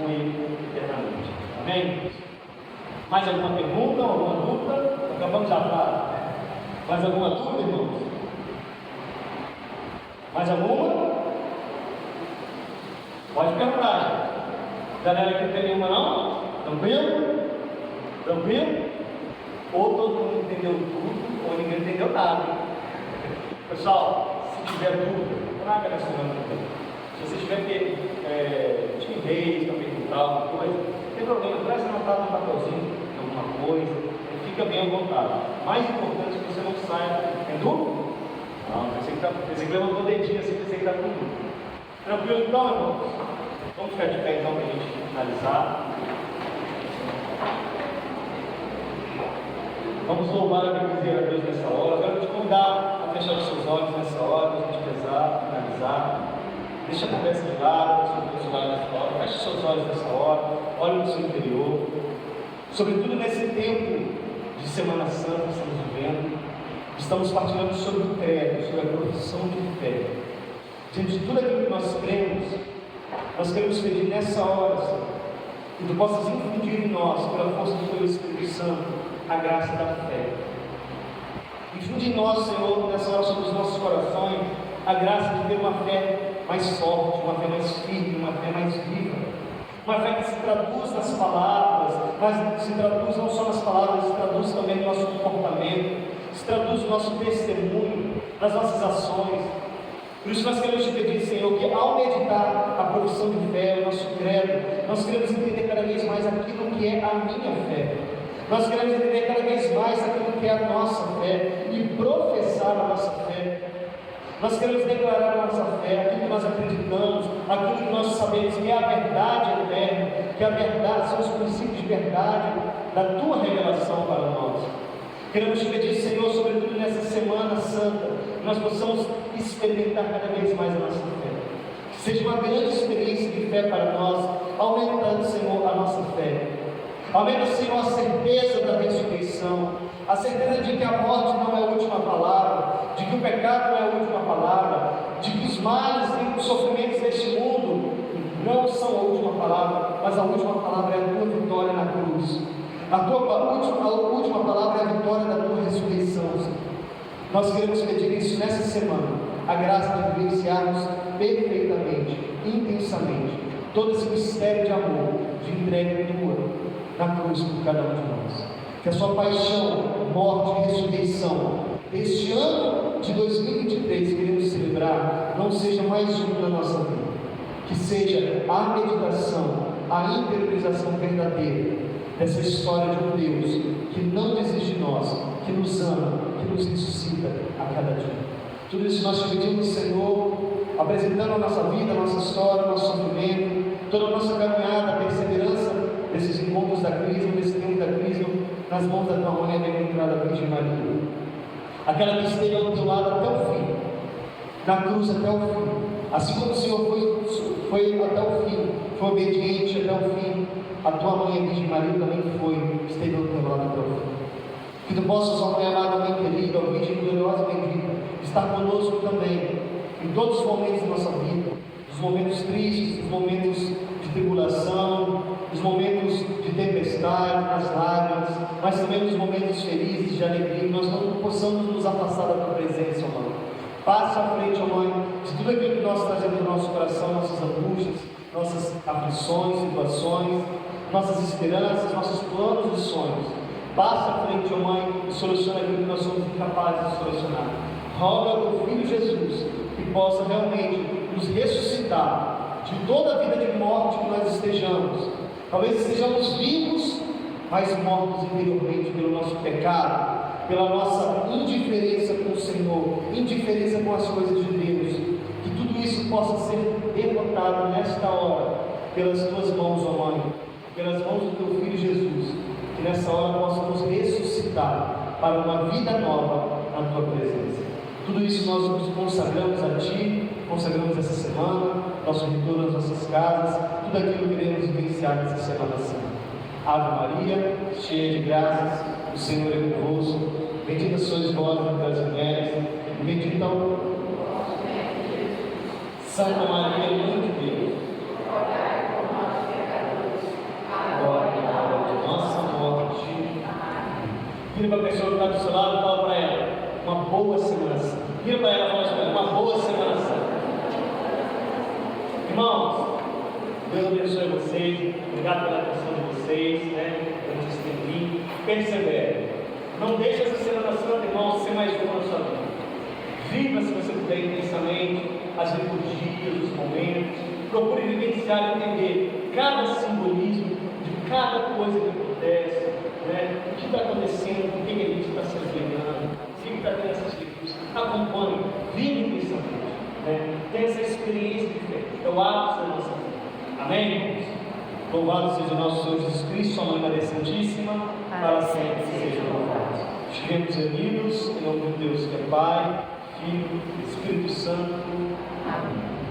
Ele eternamente. Amém? Mais alguma pergunta, alguma dúvida? Acabamos já para. Mais alguma dúvida, irmãos? Mais alguma? Pode perguntar. Galera que não tem nenhuma não? Tranquilo? Tranquilo? Ou todo mundo entendeu tudo, ou ninguém entendeu nada. Pessoal, se tiver dúvida, não haja nessa dúvida. Se você tiver timidez para perguntar alguma coisa, não tem problema, traz anotado no papelzinho alguma coisa, fica bem à vontade. Mais importante é que você não saia. Tem dúvida? Não, pensei que levantou o dedinho assim, pensei que está com dúvida. Tranquilo então, irmãos? Vamos ficar de pé então para a gente finalizar. Vamos louvar a Deus nessa hora. Eu quero te convidar a fechar os seus olhos nessa hora, para a gente rezar, finalizar. Deixa a conversa de lado, deixa os seus olhos nessa hora. Feche os seus olhos nessa hora, olhe no seu interior. Sobretudo nesse tempo de Semana Santa que estamos vivendo, estamos partilhando sobre o credo, sobre a profissão de fé. Diante de tudo aquilo que nós cremos, nós queremos pedir nessa hora, Senhor, que Tu possas infundir em nós, pela força do Teu Espírito Santo, a graça da fé. Infunde em nós, Senhor, nessa hora sobre os nossos corações, a graça de ter uma fé mais forte, uma fé mais firme, uma fé mais viva. Uma fé que se traduz nas palavras, mas se traduz não só nas palavras, se traduz também no nosso comportamento, se traduz no nosso testemunho, nas nossas ações. Por isso nós queremos te pedir, Senhor, que ao meditar a profissão de fé, o nosso credo, nós queremos entender cada vez mais aquilo que é a minha fé. Nós queremos entender cada vez mais aquilo que é a nossa fé e professar a nossa fé. Nós queremos declarar a nossa fé, aquilo que nós acreditamos, aquilo que nós sabemos que é a verdade eterna, que a verdade são os princípios de verdade da Tua revelação para nós. Queremos te pedir, Senhor, sobretudo nessa Semana Santa, que nós possamos experimentar cada vez mais a nossa fé. Que seja uma grande experiência de fé para nós, aumentando, Senhor, a nossa fé. Aumenta, Senhor, a certeza da ressurreição, a certeza de que a morte não é a última palavra, de que o pecado não é a última palavra, de que os males e os sofrimentos deste mundo não são a última palavra, mas a última palavra é a Tua vitória na cruz. A última palavra é a vitória da Tua ressurreição. Nós queremos pedir isso nessa semana, a graça de vivenciarmos perfeitamente, intensamente, todo esse mistério de amor, de entrega Tua na cruz por cada um de nós. Que a Sua paixão, morte e ressurreição este ano de 2023 que queremos celebrar não seja mais um na nossa vida, que seja a meditação, a interiorização verdadeira dessa história de um Deus que não desiste de nós, que nos ama, que nos ressuscita a cada dia. Tudo isso nós te pedimos, Senhor, apresentando a nossa vida, a nossa história, o nosso sofrimento, toda a nossa caminhada, a perseverança desses encontros da Crisma, desse tempo da Crisma, nas mãos da Tua Mãe, a bem-aventurada Virgem Maria. Aquela que esteve ao Teu lado até o fim, na cruz até o fim, assim como o Senhor foi até o fim, foi obediente até o fim, a Tua Mãe, a Virgem Maria, também esteve ao Teu lado até o fim. Que Tu possas, ó Mãe amada, Mãe querida, ó Virgem gloriosa e bendita, estar conosco também, em todos os momentos da nossa vida, os momentos tristes, os momentos de tribulação, os momentos de tempestade, nas lágrimas, mas também nos momentos felizes, de alegria, que nós não possamos nos afastar da Tua presença, ó Mãe. Passe à frente, ó Mãe, de tudo aquilo que nós trazemos no nosso coração, nossas angústias, nossas aflições, situações, nossas esperanças, nossos planos e sonhos. Passe à frente, ó Mãe, e solucione aquilo que nós somos incapazes de solucionar. Roga ao Teu Filho Jesus que possa realmente nos ressuscitar de toda a vida de morte que nós estejamos. Talvez estejamos vivos, mas mortos interiormente pelo nosso pecado, pela nossa indiferença com o Senhor, indiferença com as coisas de Deus. Que tudo isso possa ser derrotado nesta hora, pelas Tuas mãos, ó Mãe, pelas mãos do Teu Filho Jesus. Que nessa hora possa nos ressuscitar para uma vida nova na Tua presença. Tudo isso nós nos consagramos a Ti, consagramos essa semana, nosso retorno às nossas casas, tudo aquilo que queremos vivenciar nessa Semana Santa. Ave Maria, cheia de graças, o Senhor é convosco, bendita sois vós entre as mulheres, e bendito o Santa Maria, Mãe de Deus, agora e na hora de nossa morte. Vira para a pessoa que está do seu lado e fala para ela: uma boa Semana Santa. Vira para ela e fala: uma boa Semana Santa. Irmãos, Deus abençoe vocês. Obrigado pela atenção de vocês, pelo testemunho. Persevere. Não deixe essa Semana Santa, irmãos, ser mais uma na sua vida. Viva, se você puder, intensamente as liturgias, os momentos. Procure vivenciar e entender cada simbolismo de cada coisa que acontece. né? O que está acontecendo, por que a gente está se ajoelhando, fique para ter essas leituras, acompanhe, vive intensamente, né? Tenha essa experiência de fé, é o ápice da nossa vida. Amém, irmãos? Louvado seja o nosso Senhor Jesus Cristo, sua Mãe Maria Santíssima, para sempre seja louvado. Estivemos unidos em nome de Deus que é Pai, Filho e Espírito Santo. Amém.